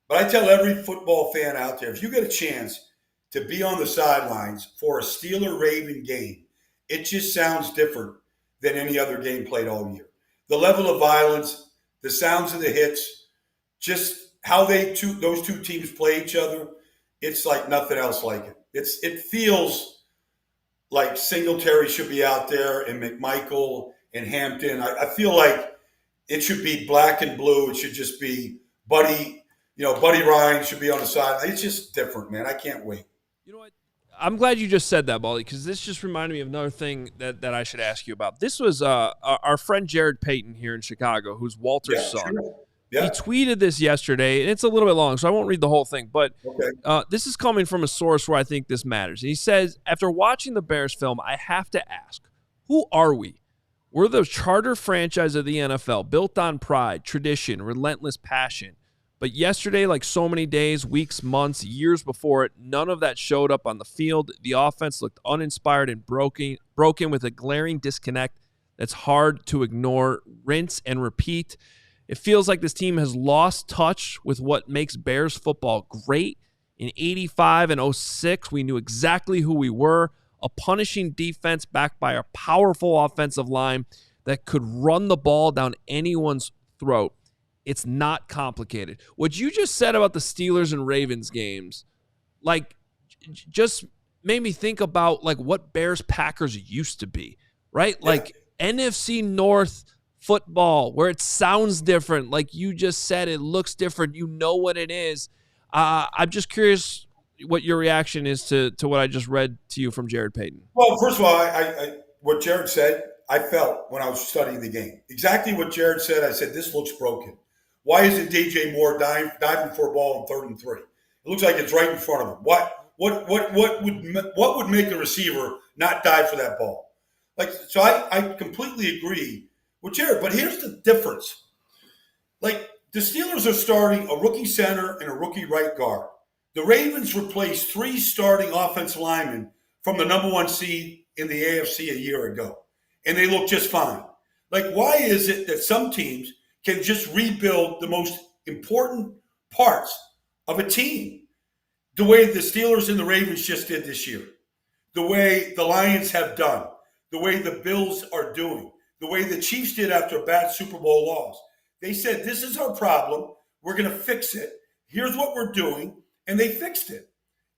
S5: but I tell every football fan out there, if you get a chance to be on the sidelines for a Steeler-Raven game, it just sounds different than any other game played all year. The level of violence, the sounds of the hits, just how those two teams play each other, it's like nothing else like it. It feels like Singletary should be out there and McMichael and Hampton. I feel like it should be black and blue. It should just be Buddy Ryan should be on the side. It's just different, man. I can't wait.
S1: You know what? I'm glad you just said that, Baldy, because this just reminded me of another thing that I should ask you about. This was our friend Jared Payton here in Chicago, who's Walter's son.
S5: Sure. Yeah.
S1: He tweeted this yesterday, and it's a little bit long, so I won't read the whole thing. But this is coming from a source where I think this matters. And he says, after watching the Bears film, I have to ask, who are we? We're the charter franchise of the NFL, built on pride, tradition, relentless passion. But yesterday, like so many days, weeks, months, years before it, none of that showed up on the field. The offense looked uninspired and broken with a glaring disconnect that's hard to ignore. Rinse and repeat. It feels like this team has lost touch with what makes Bears football great. In 85 and 06, we knew exactly who we were. A punishing defense backed by a powerful offensive line that could run the ball down anyone's throat. It's not complicated. What you just said about the Steelers and Ravens games, like, just made me think about, like, what Bears-Packers used to be, right? Yeah. Like, NFC North football, where it sounds different. Like you just said, it looks different. You know what it is. I'm just curious what your reaction is to what I just read to you from Jared Payton.
S5: Well, first of all, I what Jared said, I felt when I was studying the game. Exactly what Jared said. I said, this looks broken. Why isn't DJ Moore diving for a ball on 3rd and 3? It looks like it's right in front of him. What would make a receiver not dive for that ball? Like, so I completely agree with Jared, but here's the difference. Like, the Steelers are starting a rookie center and a rookie right guard. The Ravens replaced 3 starting offensive linemen from the number 1 seed in the AFC a year ago, and they look just fine. Like, why is it that some teams can just rebuild the most important parts of a team the way the Steelers and the Ravens just did this year, the way the Lions have done, the way the Bills are doing, the way the Chiefs did after a bad Super Bowl loss? They said, this is our problem. We're going to fix it. Here's what we're doing. And they fixed it.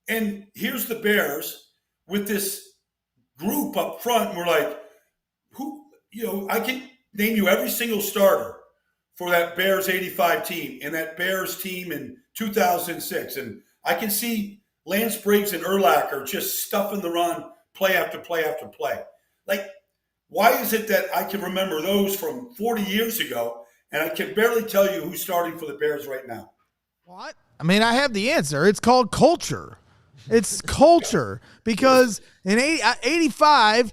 S5: And here's the Bears with this group up front. And we're like, I can name you every single starter for that Bears 85 team and that Bears team in 2006. And I can see Lance Briggs and Urlacher just stuffing the run play after play after play. Like, why is it that I can remember those from 40 years ago and I can barely tell you who's starting for the Bears right now?
S3: What? I mean, I have the answer. It's called culture. It's culture. Because in 85,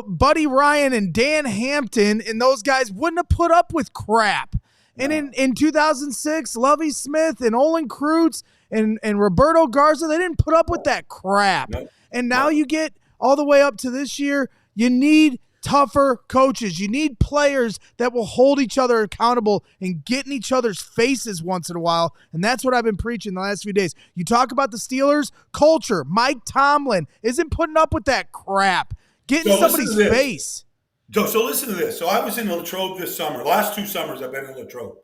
S3: Buddy Ryan and Dan Hampton and those guys wouldn't have put up with crap. And in 2006, Lovie Smith and Olin Kreutz and Roberto Garza, they didn't put up with that crap.
S5: No.
S3: And now you get all the way up to this year, you need tougher coaches. You need players that will hold each other accountable and get in each other's faces once in a while. And that's what I've been preaching the last few days. You talk about the Steelers, culture. Mike Tomlin isn't putting up with that crap. Get in somebody's face.
S5: So listen to this. So I was in Latrobe this summer. The last 2 summers I've been in Latrobe.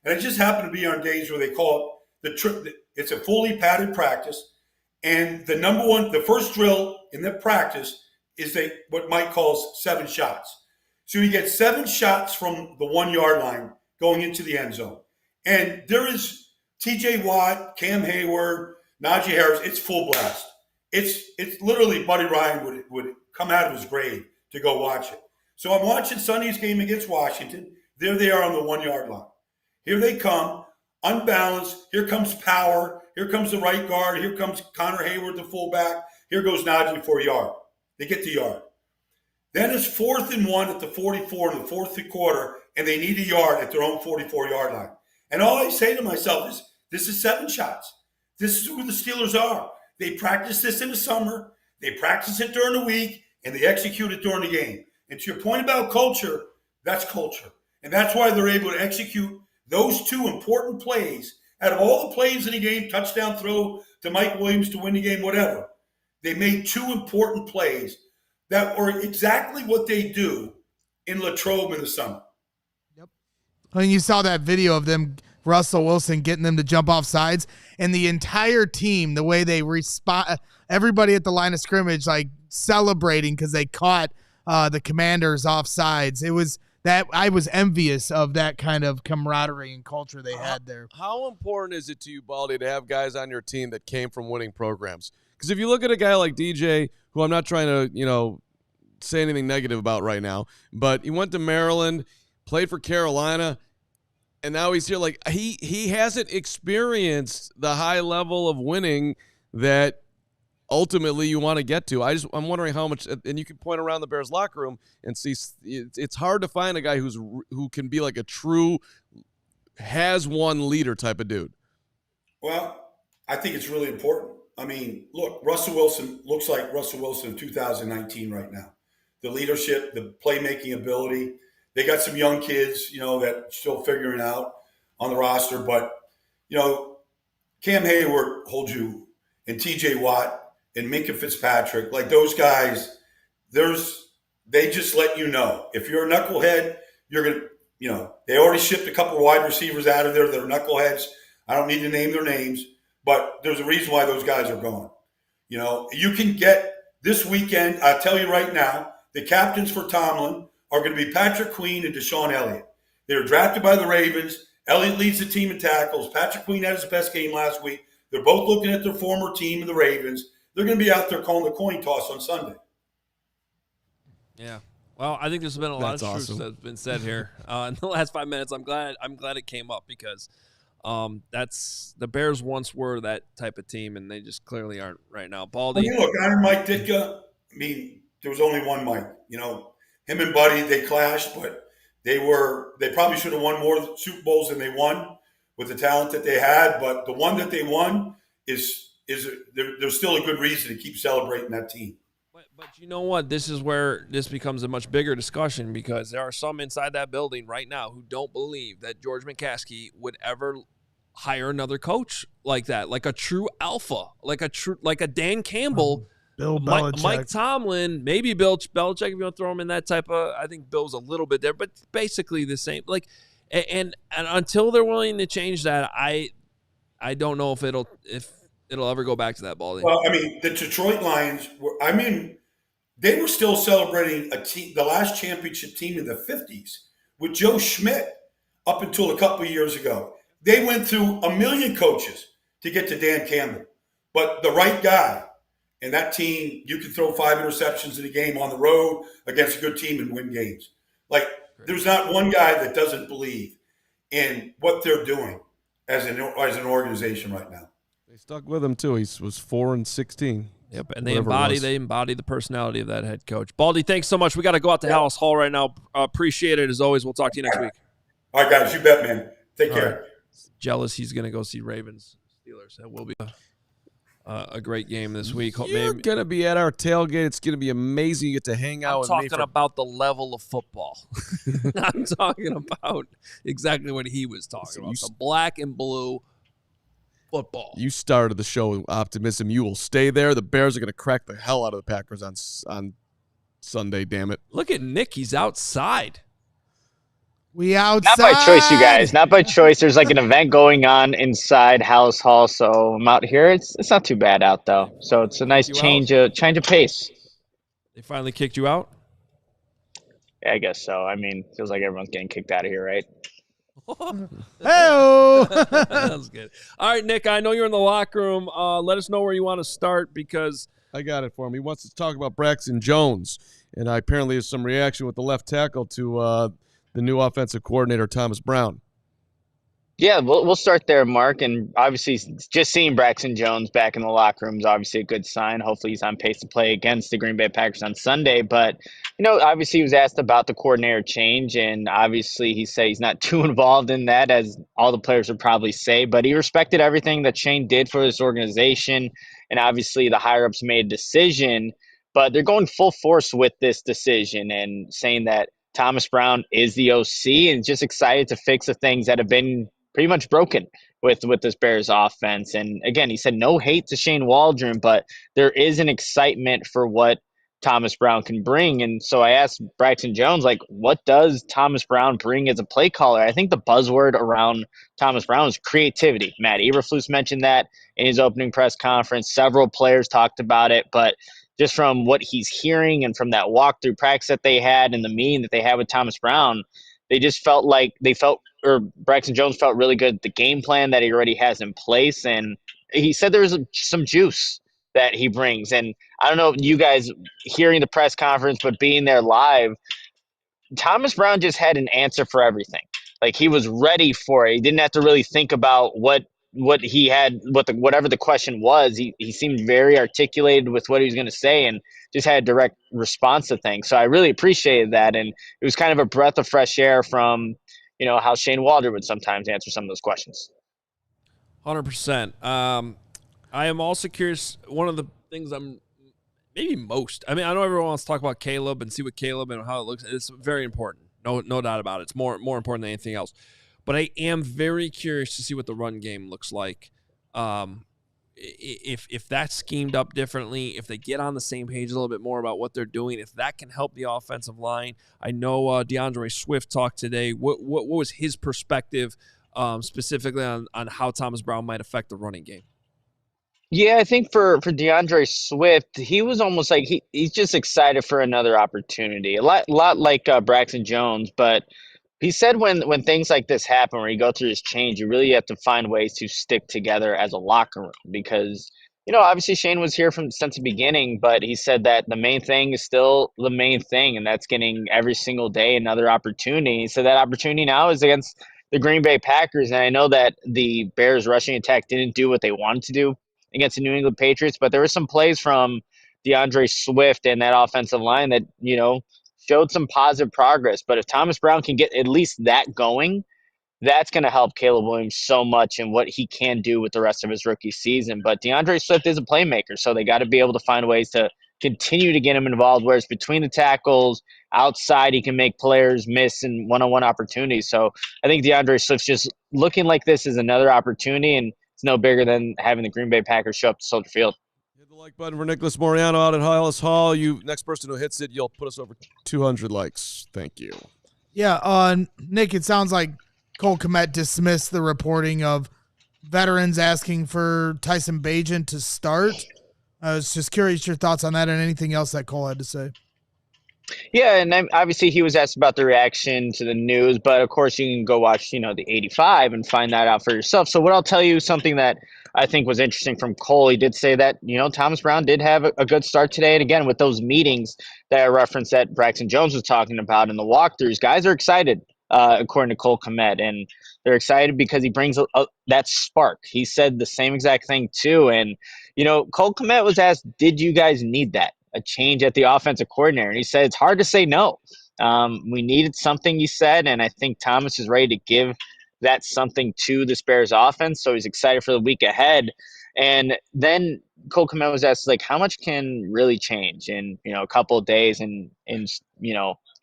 S5: And it just happened to be on days where they call it the trip. It's a fully padded practice. And the first drill in the practice is what Mike calls 7 shots. So you get 7 shots from the 1 yard line going into the end zone. And there is TJ Watt, Cam Hayward, Najee Harris. It's full blast. It's literally Buddy Ryan would come out of his grave to go watch it. So I'm watching Sunday's game against Washington. There they are on the 1 yard line. Here they come, unbalanced. Here comes Power. Here comes the right guard. Here comes Connor Hayward, the fullback. Here goes Najee for a yard. They get the yard. Then it's 4th and 1 at the 44 in the 4th quarter, and they need a yard at their own 44-yard line. And all I say to myself is, this is 7 shots. This is who the Steelers are. They practice this in the summer. They practice it during the week, and they execute it during the game. And to your point about culture, that's culture. And that's why they're able to execute those 2 important plays. Out of all the plays in the game, touchdown throw to Mike Williams to win the game, whatever, they made 2 important plays that were exactly what they do in Latrobe in the summer.
S3: Yep. And you saw that video of them, Russell Wilson, getting them to jump off sides, and the entire team, the way they respond, everybody at the line of scrimmage, like celebrating because they caught the Commanders off sides. It was that I was envious of that kind of camaraderie and culture they had there.
S2: How important is it to you, Baldy, to have guys on your team that came from winning programs? Because if you look at a guy like DJ, who I'm not trying to, say anything negative about right now, but he went to Maryland, played for Carolina, and now he's here. Like he hasn't experienced the high level of winning that ultimately you want to get to. I'm wondering how much, and you can point around the Bears locker room and see it's hard to find a guy who can be like a true has won leader type of dude.
S5: Well, I think it's really important. I mean, look, Russell Wilson looks like Russell Wilson in 2019 right now. The leadership, the playmaking ability. They got some young kids, that still figuring out on the roster. But, Cam Hayward holds you, and TJ Watt and Minkah Fitzpatrick, like those guys, they just let you know. If you're a knucklehead, you're going to, they already shipped a couple of wide receivers out of there that are knuckleheads. I don't need to name their names, but there's a reason why those guys are gone. You can get this weekend, I'll tell you right now, the captains for Tomlin are going to be Patrick Queen and Deshaun Elliott. They were drafted by the Ravens. Elliott leads the team in tackles. Patrick Queen had his best game last week. They're both looking at their former team, the Ravens. They're going to be out there calling the coin toss on Sunday.
S1: Yeah. Well, I think there's been a lot of truth that's been said here in the last 5 minutes. I'm glad it came up because that's the Bears once were that type of team, and they just clearly aren't right now. Baldy.
S5: Look, Iron Mike Ditka. I mean, there was only one Mike. Him and Buddy, they clashed, but they probably should have won more Super Bowls than they won with the talent that they had. But the one that they won is there's still a good reason to keep celebrating that team.
S1: But you know what? This is where this becomes a much bigger discussion because there are some inside that building right now who don't believe that George McCaskey would ever hire another coach like that, like a true alpha, like a Dan Campbell,
S3: Bill Belichick.
S1: Mike Tomlin, maybe Bill Belichick if you want to throw him in that type of. I think Bill's a little bit there, but basically the same. Like, and until they're willing to change that, I don't know if it'll ever go back to that, Baldy.
S5: Well, I mean, the Detroit Lions they were still celebrating the last championship team in the 50s with Joe Schmidt up until a couple of years ago. They went through a million coaches to get to Dan Campbell. But the right guy, and that team, you can throw 5 interceptions in a game on the road against a good team and win games. Like, there's not one guy that doesn't believe in what they're doing as an organization right now.
S2: They stuck with him, too. He was 4-16.
S1: Yep, and they embody the personality of that head coach. Baldy, thanks so much. We got to go out to Hallis Hall right now. Appreciate it as always. We'll talk to you next week.
S5: All right, guys, you bet, man. Take
S1: All
S5: care.
S1: right. Jealous he's going to go see Ravens Steelers. That will be a great game this week.
S2: You're going to be at our tailgate. It's going to be amazing. You get to hang out
S1: I'm
S2: with me.
S1: talking about the level of football. I'm talking about exactly what he was talking about. The black and blue football.
S2: You started the show with optimism. You will stay there. The Bears are going to crack the hell out of the Packers on Sunday, damn it.
S1: Look at Nick. He's outside.
S3: We outside.
S6: Not by choice, you guys. Not by choice. There's like an event going on inside House Hall, so I'm out here. It's not too bad out though. So it's a nice change of pace.
S1: They finally kicked you out?
S6: Yeah, I guess so. I mean, feels like everyone's getting kicked out of here, right?
S3: Hey-o.
S1: That was good. All right, Nick, I know you're in the locker room. Let us know where you want to start because
S2: I got it for him. He wants to talk about Braxton Jones, and I apparently have some reaction with the left tackle to the new offensive coordinator, Thomas Brown.
S6: Yeah, we'll start there, Mark. And obviously, just seeing Braxton Jones back in the locker room is obviously a good sign. Hopefully, he's on pace to play against the Green Bay Packers on Sunday. But, obviously, he was asked about the coordinator change, and obviously, he said he's not too involved in that, as all the players would probably say. But he respected everything that Shane did for this organization, and obviously, the higher-ups made a decision. But they're going full force with this decision and saying that Thomas Brown is the OC and just excited to fix the things that have been pretty much broken with this Bears offense. And again, he said no hate to Shane Waldron, but there is an excitement for what Thomas Brown can bring. And so I asked Braxton Jones, like, what does Thomas Brown bring as a play caller? I think the buzzword around Thomas Brown is creativity. Matt Eberflus mentioned that in his opening press conference. Several players talked about it, but just from what he's hearing and from that walkthrough practice that they had and the meeting that they had with Thomas Brown, they just felt like Braxton Jones felt really good. The game plan that he already has in place. And he said there's some juice that he brings. And I don't know if you guys hearing the press conference, but being there live, Thomas Brown just had an answer for everything. Like, he was ready for it. He didn't have to really think about what he had, whatever the question was. He seemed very articulated with what he was going to say and just had a direct response to things. So I really appreciated that. And it was kind of a breath of fresh air from, how Shane Waldron would sometimes answer some of those questions.
S1: 100%. I am also curious. One of the things I know everyone wants to talk about Caleb and see what Caleb and how it looks. It's very important. No doubt about it. It's more important than anything else. But I am very curious to see what the run game looks like. If that's schemed up differently, if they get on the same page a little bit more about what they're doing, if that can help the offensive line. I know DeAndre Swift talked today. What was his perspective specifically on how Thomas Brown might affect the running game?
S6: Yeah, I think for DeAndre Swift, he was almost like he's just excited for another opportunity. A lot like Braxton Jones, but he said when things like this happen, where you go through this change, you really have to find ways to stick together as a locker room because, obviously Shane was here since the beginning, but he said that the main thing is still the main thing, and that's getting every single day another opportunity. So that opportunity now is against the Green Bay Packers, and I know that the Bears rushing attack didn't do what they wanted to do against the New England Patriots, but there were some plays from DeAndre Swift and that offensive line that, showed some positive progress. But if Thomas Brown can get at least that going, that's going to help Caleb Williams so much in what he can do with the rest of his rookie season. But DeAndre Swift is a playmaker, so they got to be able to find ways to continue to get him involved, whereas between the tackles, outside, he can make players miss in one-on-one opportunities. So I think DeAndre Swift's just looking like this is another opportunity, and it's no bigger than having the Green Bay Packers show up to Soldier Field.
S2: Hit the like button for Nicholas Moriano out at Hollis Hall. You next person who hits it, you'll put us over 200 likes. Thank you.
S3: Yeah, Nick, it sounds like Cole Kmet dismissed the reporting of veterans asking for Tyson Bagent to start. I was just curious your thoughts on that and anything else that Cole had to say.
S6: Yeah, and obviously he was asked about the reaction to the news, but of course you can go watch, the 85 and find that out for yourself. So what I'll tell you, something that I think was interesting from Cole, he did say that, Thomas Brown did have a good start today. And again, with those meetings that I referenced that Braxton Jones was talking about in the walkthroughs, guys are excited, according to Cole Kmet, and they're excited because he brings that spark. He said the same exact thing too. And, Cole Kmet was asked, did you guys need that? A change at the offensive coordinator. And he said, it's hard to say no. We needed something, he said, and I think Thomas is ready to give that's something to this Bears offense. So he's excited for the week ahead. And then Cole Kmet was asked, like, how much can really change in, a couple of days and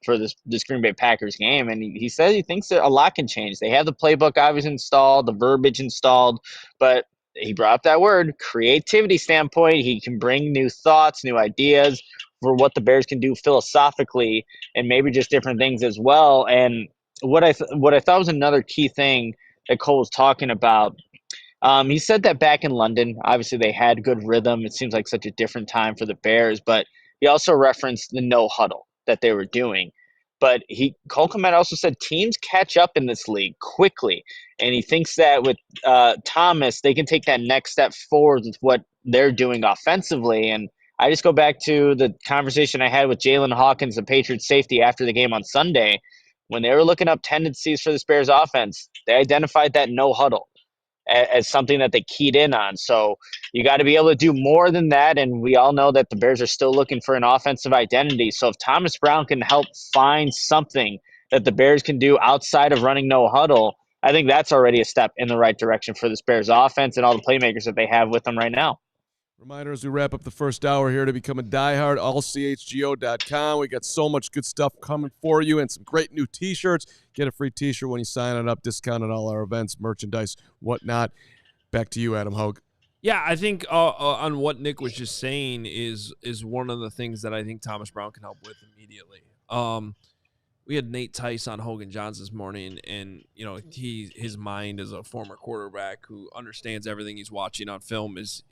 S6: for this Green Bay Packers game. And he said he thinks that a lot can change. They have the playbook obviously installed, the verbiage installed, but he brought up that word, creativity standpoint. He can bring new thoughts, new ideas for what the Bears can do philosophically and maybe just different things as well. And what I thought was another key thing that Cole was talking about, he said that back in London, obviously they had good rhythm. It seems like such a different time for the Bears, but he also referenced the no huddle that they were doing. But Cole Kmet also said teams catch up in this league quickly, and he thinks that with Thomas, they can take that next step forward with what they're doing offensively. And I just go back to the conversation I had with Jalen Hawkins, the Patriots safety, after the game on Sunday. When they were looking up tendencies for this Bears offense, they identified that no huddle as something that they keyed in on. So you got to be able to do more than that. And we all know that the Bears are still looking for an offensive identity. So if Thomas Brown can help find something that the Bears can do outside of running no huddle, I think that's already a step in the right direction for this Bears offense and all the playmakers that they have with them right now.
S2: Reminder as we wrap up the first hour here to become a diehard, ALLCHGO.com. We got so much good stuff coming for you and some great new T-shirts. Get a free T-shirt when you sign it up, discount on all our events, merchandise, whatnot. Back to you, Adam Hoge.
S1: Yeah, I think on what Nick was just saying is one of the things that I think Thomas Brown can help with immediately. We had Nate Tice on Hogan Johns this morning, and his mind as a former quarterback who understands everything he's watching on film is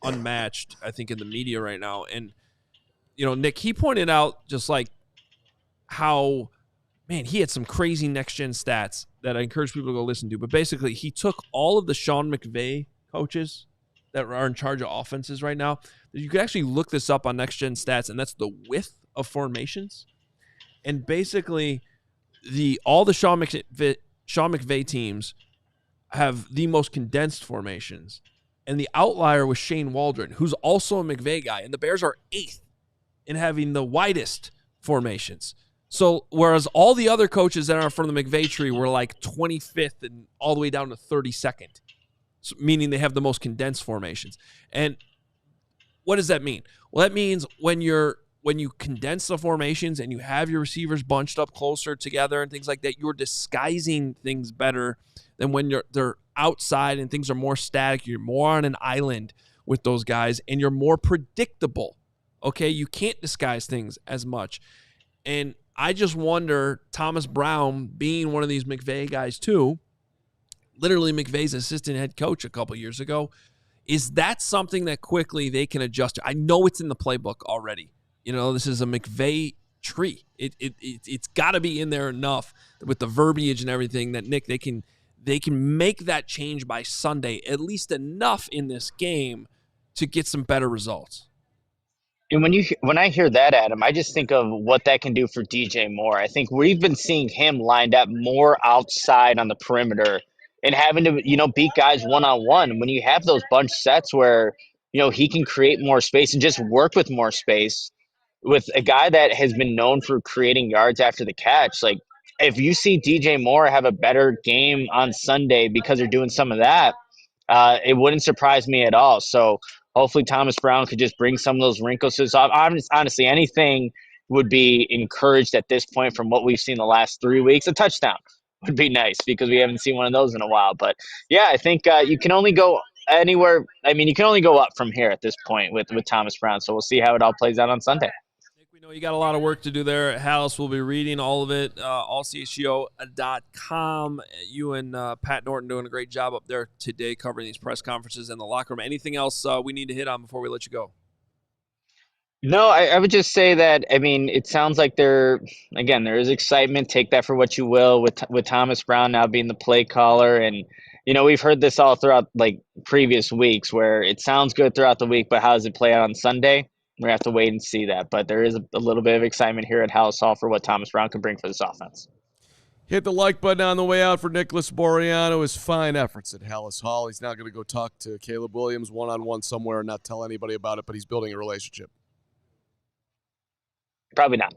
S1: unmatched, I think, in the media right now. And Nick, he pointed out just like how, man, he had some crazy next gen stats that I encourage people to go listen to. But basically, he took all of the Sean McVay coaches that are in charge of offenses right now. You could actually look this up on next gen stats, and that's the width of formations. And basically, all the Sean McVay teams have the most condensed formations. And the outlier was Shane Waldron, who's also a McVay guy. And the Bears are 8th in having the widest formations. So whereas all the other coaches that are from the McVay tree were like 25th and all the way down to 32nd, so meaning they have the most condensed formations. And what does that mean? Well, that means when you condense the formations and you have your receivers bunched up closer together and things like that, you're disguising things better than when they're outside and things are more static. You're more on an island with those guys, and you're more predictable. Okay, you can't disguise things as much. And I just wonder, Thomas Brown being one of these McVay guys too, literally McVay's assistant head coach a couple years ago, is that something that quickly they can adjust to? I know it's in the playbook already. This is a McVay tree. It's got to be in there enough with the verbiage and everything that, Nick, they can make that change by Sunday, at least enough in this game to get some better results.
S6: And when I hear that, Adam, I just think of what that can do for DJ Moore. I think we've been seeing him lined up more outside on the perimeter and having to, beat guys one-on-one. When you have those bunch sets where, he can create more space and just work with more space, with a guy that has been known for creating yards after the catch, like if you see DJ Moore have a better game on Sunday because they're doing some of that, it wouldn't surprise me at all. So hopefully Thomas Brown could just bring some of those wrinkles to his offense. Honestly, anything would be encouraged at this point from what we've seen the last 3 weeks. A touchdown would be nice because we haven't seen one of those in a while. But yeah, I think you can only go anywhere. I mean, you can only go up from here at this point with Thomas Brown. So we'll see how it all plays out on Sunday.
S1: We know you got a lot of work to do there at House. We'll be reading all of it, allchgo.com. You and Pat Norton doing a great job up there today covering these press conferences in the locker room. Anything else we need to hit on before we let you go?
S6: No, I would just say that, I mean, it sounds like there is excitement. Take that for what you will with Thomas Brown now being the play caller. And, we've heard this all throughout like previous weeks where it sounds good throughout the week, but how does it play out on Sunday? We have to wait and see that. But there is a little bit of excitement here at House Hall for what Thomas Brown can bring for this offense.
S2: Hit the like button on the way out for Nicholas Boreano. His fine efforts at Hallis Hall. He's now going to go talk to Caleb Williams one-on-one somewhere and not tell anybody about it, but he's building a relationship.
S6: Probably not.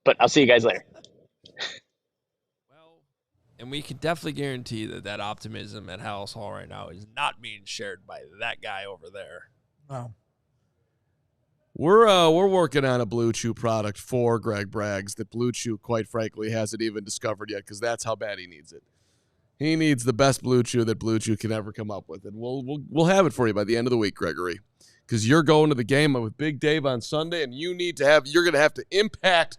S6: But I'll see you guys later.
S1: Well, And we can definitely guarantee that optimism at Hallis Hall right now is not being shared by that guy over there.
S3: Wow.
S2: We're working on a Blue Chew product for Greg Braggs that Blue Chew, quite frankly, hasn't even discovered yet because that's how bad he needs it. He needs the best Blue Chew that Blue Chew can ever come up with, and we'll have it for you by the end of the week, Gregory, because you're going to the game with Big Dave on Sunday, and you're going to have to impact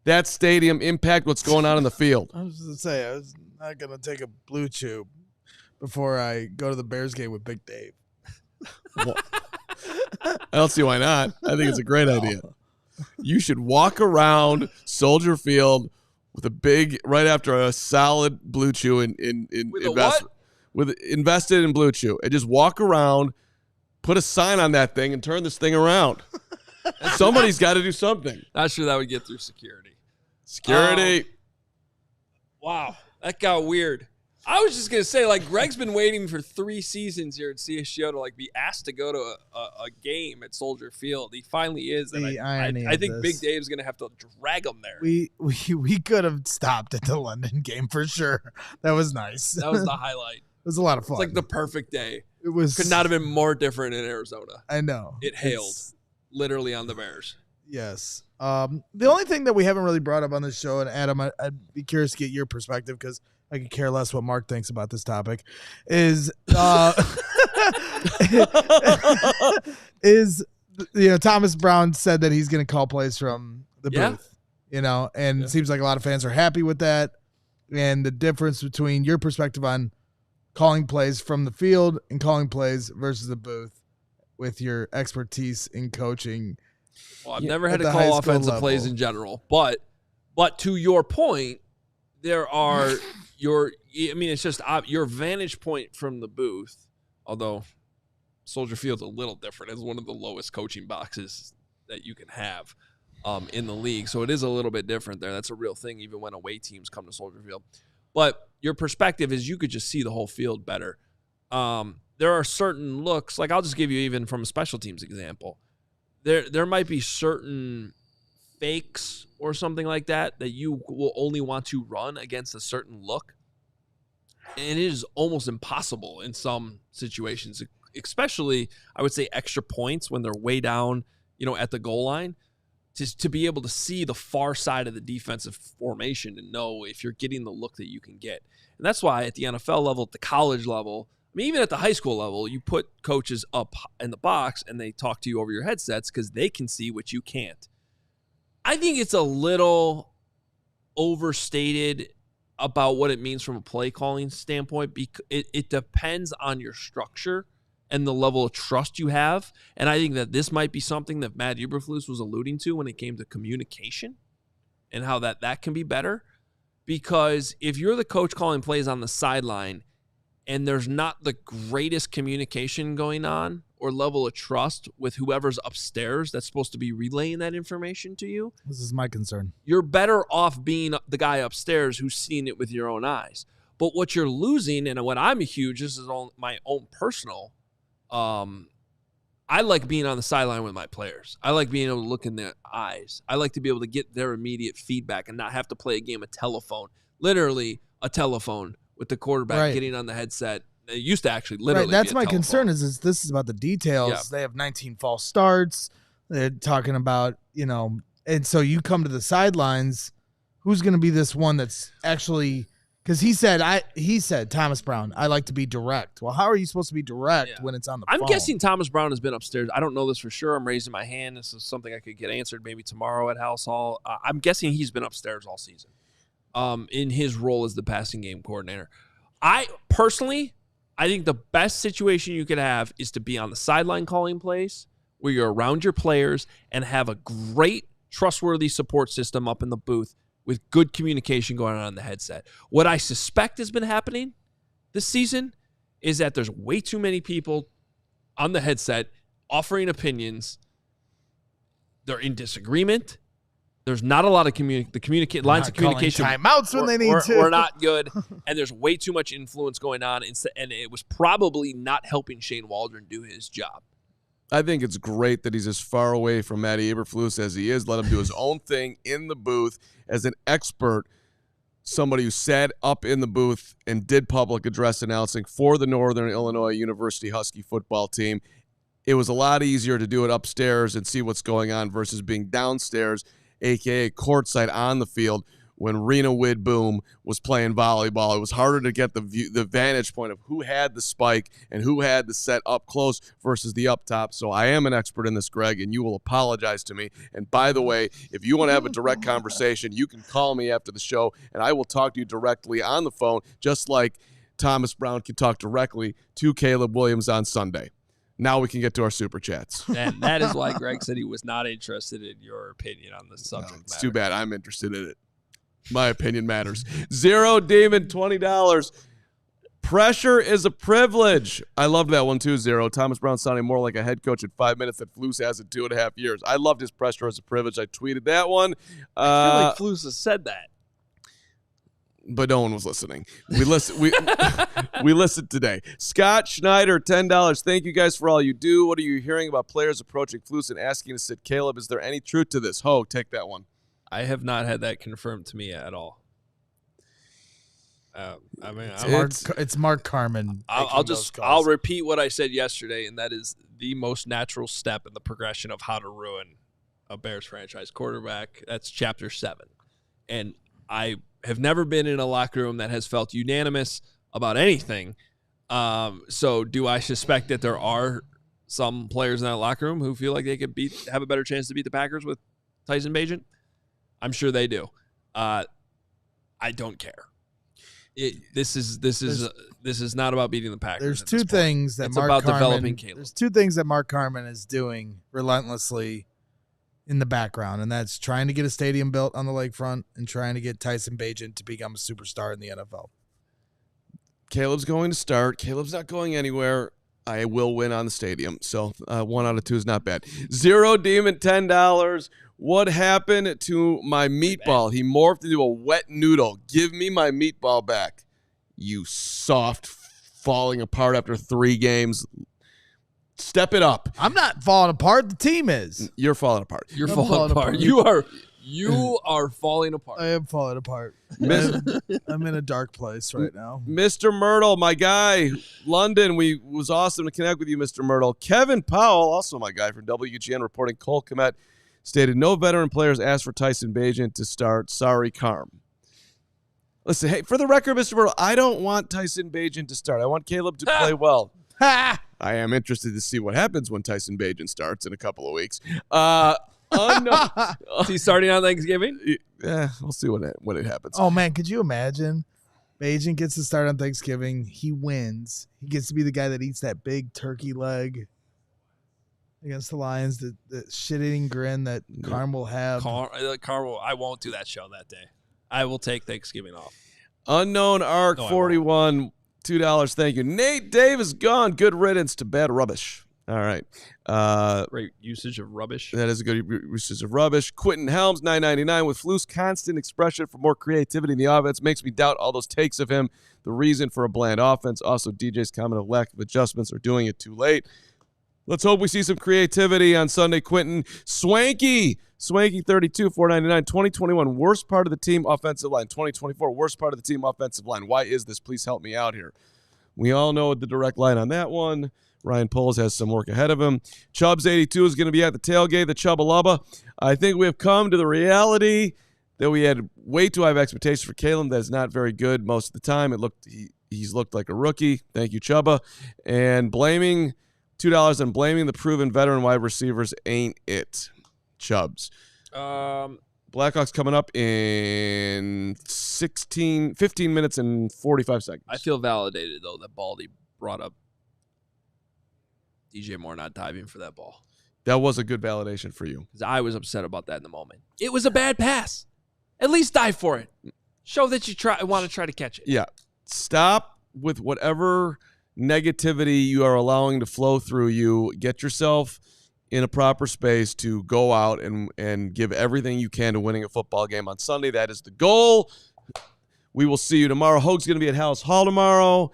S2: that stadium, impact what's going on in the field.
S3: I was going to say, I was not going to take a Blue Chew before I go to the Bears game with Big Dave.
S2: Well, I don't see why not. I think it's a great idea. You should walk around Soldier Field with a big, right after a solid Blue Chew invested in Blue Chew, and just walk around, put a sign on that thing, and turn this thing around. Somebody's got to do something.
S1: Not sure that would get through security. Wow, that got weird. I was just going to say, Greg's been waiting for 3 seasons here at CHGO to, be asked to go to a game at Soldier Field. He finally is. And I think Big Dave's going to have to drag him there.
S3: We could have stopped at the London game for sure. That was nice.
S1: That was the highlight.
S3: It was a lot of fun.
S1: It's the perfect day.
S3: It was.
S1: Could not have been more different in Arizona.
S3: I know.
S1: It hailed literally on the Bears.
S3: Yes. The only thing that we haven't really brought up on this show, and Adam, I'd be curious to get your perspective because I could care less what Mark thinks about this topic, is Thomas Brown said that he's going to call plays from the booth, and it seems like a lot of fans are happy with that. And the difference between your perspective on calling plays from the field and calling plays versus the booth with your expertise in coaching.
S1: Well, I've never had to call offensive plays in general, but to your point, there are it's just your vantage point from the booth, although Soldier Field's a little different. It's one of the lowest coaching boxes that you can have in the league. So it is a little bit different there. That's a real thing, even when away teams come to Soldier Field. But your perspective is you could just see the whole field better. There are certain looks, I'll just give you even from a special teams example. There might be certain fakes or something like that you will only want to run against a certain look. And it is almost impossible in some situations, especially, I would say, extra points when they're way down, at the goal line, to be able to see the far side of the defensive formation and know if you're getting the look that you can get. And that's why at the NFL level, at the college level, even at the high school level, you put coaches up in the box and they talk to you over your headsets because they can see what you can't. I think it's a little overstated about what it means from a play calling standpoint because it depends on your structure and the level of trust you have. And I think that this might be something that Matt Eberflus was alluding to when it came to communication and how that can be better. Because if you're the coach calling plays on the sideline and there's not the greatest communication going on or level of trust with whoever's upstairs that's supposed to be relaying that information to you.
S3: This is my concern. You're
S1: better off being the guy upstairs who's seeing it with your own eyes. But what you're losing, and what I'm this is my own personal, I like being on the sideline with my players. I like being able to look in their eyes. I like to be able to get their immediate feedback and not have to play a game of telephone. Literally a telephone with the quarterback getting on the headset. It used to actually literally be
S3: That's my
S1: telephone.
S3: concern is this is about the details. Yeah. They have 19 false starts. They're talking about, and so you come to the sidelines, who's going to be this one that's actually – because he said, Thomas Brown, I like to be direct. Well, how are you supposed to be direct when it's on the phone?
S1: I'm guessing Thomas Brown has been upstairs. I don't know this for sure. I'm raising my hand. This is something I could get answered maybe tomorrow at Hallis Hall. I'm guessing he's been upstairs all season in his role as the passing game coordinator. I think the best situation you could have is to be on the sideline calling plays where you're around your players and have a great, trustworthy support system up in the booth with good communication going on in the headset. What I suspect has been happening this season is that there's way too many people on the headset offering opinions. They're in disagreement. There's not a lot of lines of communication.
S3: Timeouts when they need to.
S1: We're not good. And there's way too much influence going on. And it was probably not helping Shane Waldron do his job.
S2: I think it's great that he's as far away from Matty Eberflus as he is. Let him do his own thing in the booth as an expert somebody who sat up in the booth and did public address announcing for the Northern Illinois University Husky football team. It was a lot easier to do it upstairs and see what's going on versus being downstairs, a.k.a. courtside on the field, when Rena Widboom was playing volleyball. It was harder to get the vantage point of who had the spike and who had the set up close versus the up top. So I am an expert in this, Greg, and you will apologize to me. And by the way, if you want to have a direct conversation, you can call me after the show, and I will talk to you directly on the phone, just like Thomas Brown can talk directly to Caleb Williams on Sunday. Now we can get to our super chats.
S1: And that is why Greg said he was not interested in your opinion on this subject
S2: It's
S1: matter.
S2: too bad. I'm interested in it. My opinion matters. Zero Demon, $20. Pressure is a privilege. I loved that one too, Zero. Thomas Brown sounding more like a head coach in 5 minutes that Flus has in 2.5 years. I loved his pressure as a privilege. I tweeted that one.
S1: I feel like Flus has said that.
S2: But no one was listening. We listened today. Scott Schneider, $10. Thank you guys for all you do. What are you hearing about players approaching Flus and asking to sit Caleb? Is there any truth to this? Ho, take that one.
S1: I have not had that confirmed to me at all.
S3: It's Mark Carman.
S1: I'll repeat what I said yesterday, and that is the most natural step in the progression of how to ruin a Bears franchise quarterback. That's chapter 7. And I have never been in a locker room that has felt unanimous about anything. So do I suspect that there are some players in that locker room who feel like they could have a better chance to beat the Packers with Tyson Bagent? I'm sure they do. I don't care. This is not about beating the Packers.
S3: There's two things that
S1: developing Caleb.
S3: There's two things that Mark Carman is doing relentlessly in the background, and that's trying to get a stadium built on the lakefront and trying to get Tyson Bagent to become a superstar in the NFL.
S2: Caleb's going to start. Caleb's not going anywhere. I will win on the stadium. So 1 out of 2 is not bad. Zero Demon, $10. What happened to my meatball? He morphed into a wet noodle. Give me my meatball back. You soft, falling apart after 3 games. Step it up.
S3: I'm not falling apart. The team is.
S2: You're falling apart.
S1: You're falling apart. You are falling apart.
S3: I am falling apart. I'm in a dark place right now.
S2: Mr. Myrtle, my guy, London. Was awesome to connect with you, Mr. Myrtle. Kevin Powell, also my guy from WGN, reporting Cole Kmet stated no veteran players asked for Tyson Bagent to start. Sorry, Carm. Listen, hey, for the record, Mr. Myrtle, I don't want Tyson Bagent to start. I want Caleb to play well. I am interested to see what happens when Tyson Bagent starts in a couple of weeks.
S1: Is he starting on Thanksgiving?
S2: Yeah, we'll see when it happens.
S3: Oh, man, could you imagine? Bagent gets to start on Thanksgiving. He wins. He gets to be the guy that eats that big turkey leg against the Lions, the shit-eating grin that Carm will have.
S1: I won't do that show that day. I will take Thanksgiving off.
S2: Unknown Arc 41, $2. Thank you. Nate Davis gone. Good riddance to bad rubbish. All right.
S1: Great usage of rubbish.
S2: That is a good usage of rubbish. Quentin Helms, $9.99. With Flus' constant expression for more creativity in the offense makes me doubt all those takes of him. The reason for a bland offense. Also, DJ's comment of lack of adjustments or doing it too late. Let's hope we see some creativity on Sunday, Quentin. Swanky 32, $4.99. 2021, worst part of the team offensive line. 2024, worst part of the team offensive line. Why is this? Please help me out here. We all know the direct line on that one. Ryan Poles has some work ahead of him. Chubbs 82 is going to be at the tailgate, the Chubba-Lubba. I think we have come to the reality that we had way too high of expectations for Caleb. That is not very good most of the time. He's looked like a rookie. Thank you, Chubba. And blaming $2 and blaming the proven veteran wide receivers ain't it, Chubbs. Blackhawks coming up in 15 minutes and 45 seconds.
S1: I feel validated, though, that Baldy brought up DJ Moore not diving for that ball.
S2: That was a good validation for you.
S1: Because I was upset about that in the moment. It was a bad pass. At least dive for it. Show that you want to try to catch it.
S2: Yeah. Stop with whatever negativity you are allowing to flow through you. Get yourself in a proper space to go out and give everything you can to winning a football game on Sunday. That is the goal. We will see you tomorrow. Hoge's going to be at House Hall tomorrow.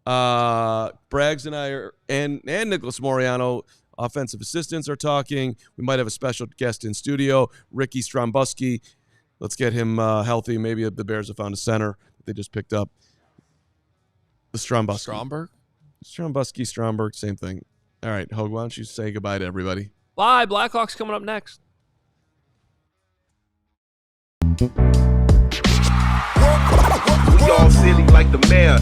S2: Braggs and I and Nicholas Moriano, offensive assistants, are talking. We might have a special guest in studio, Ricky Strombuski. Let's get him healthy. Maybe the Bears have found a center they just picked up. The Stromberg, same thing. All right, Hoge, why don't you say goodbye to everybody?
S1: Bye. Blackhawks coming up next.
S7: We all silly like the mayor.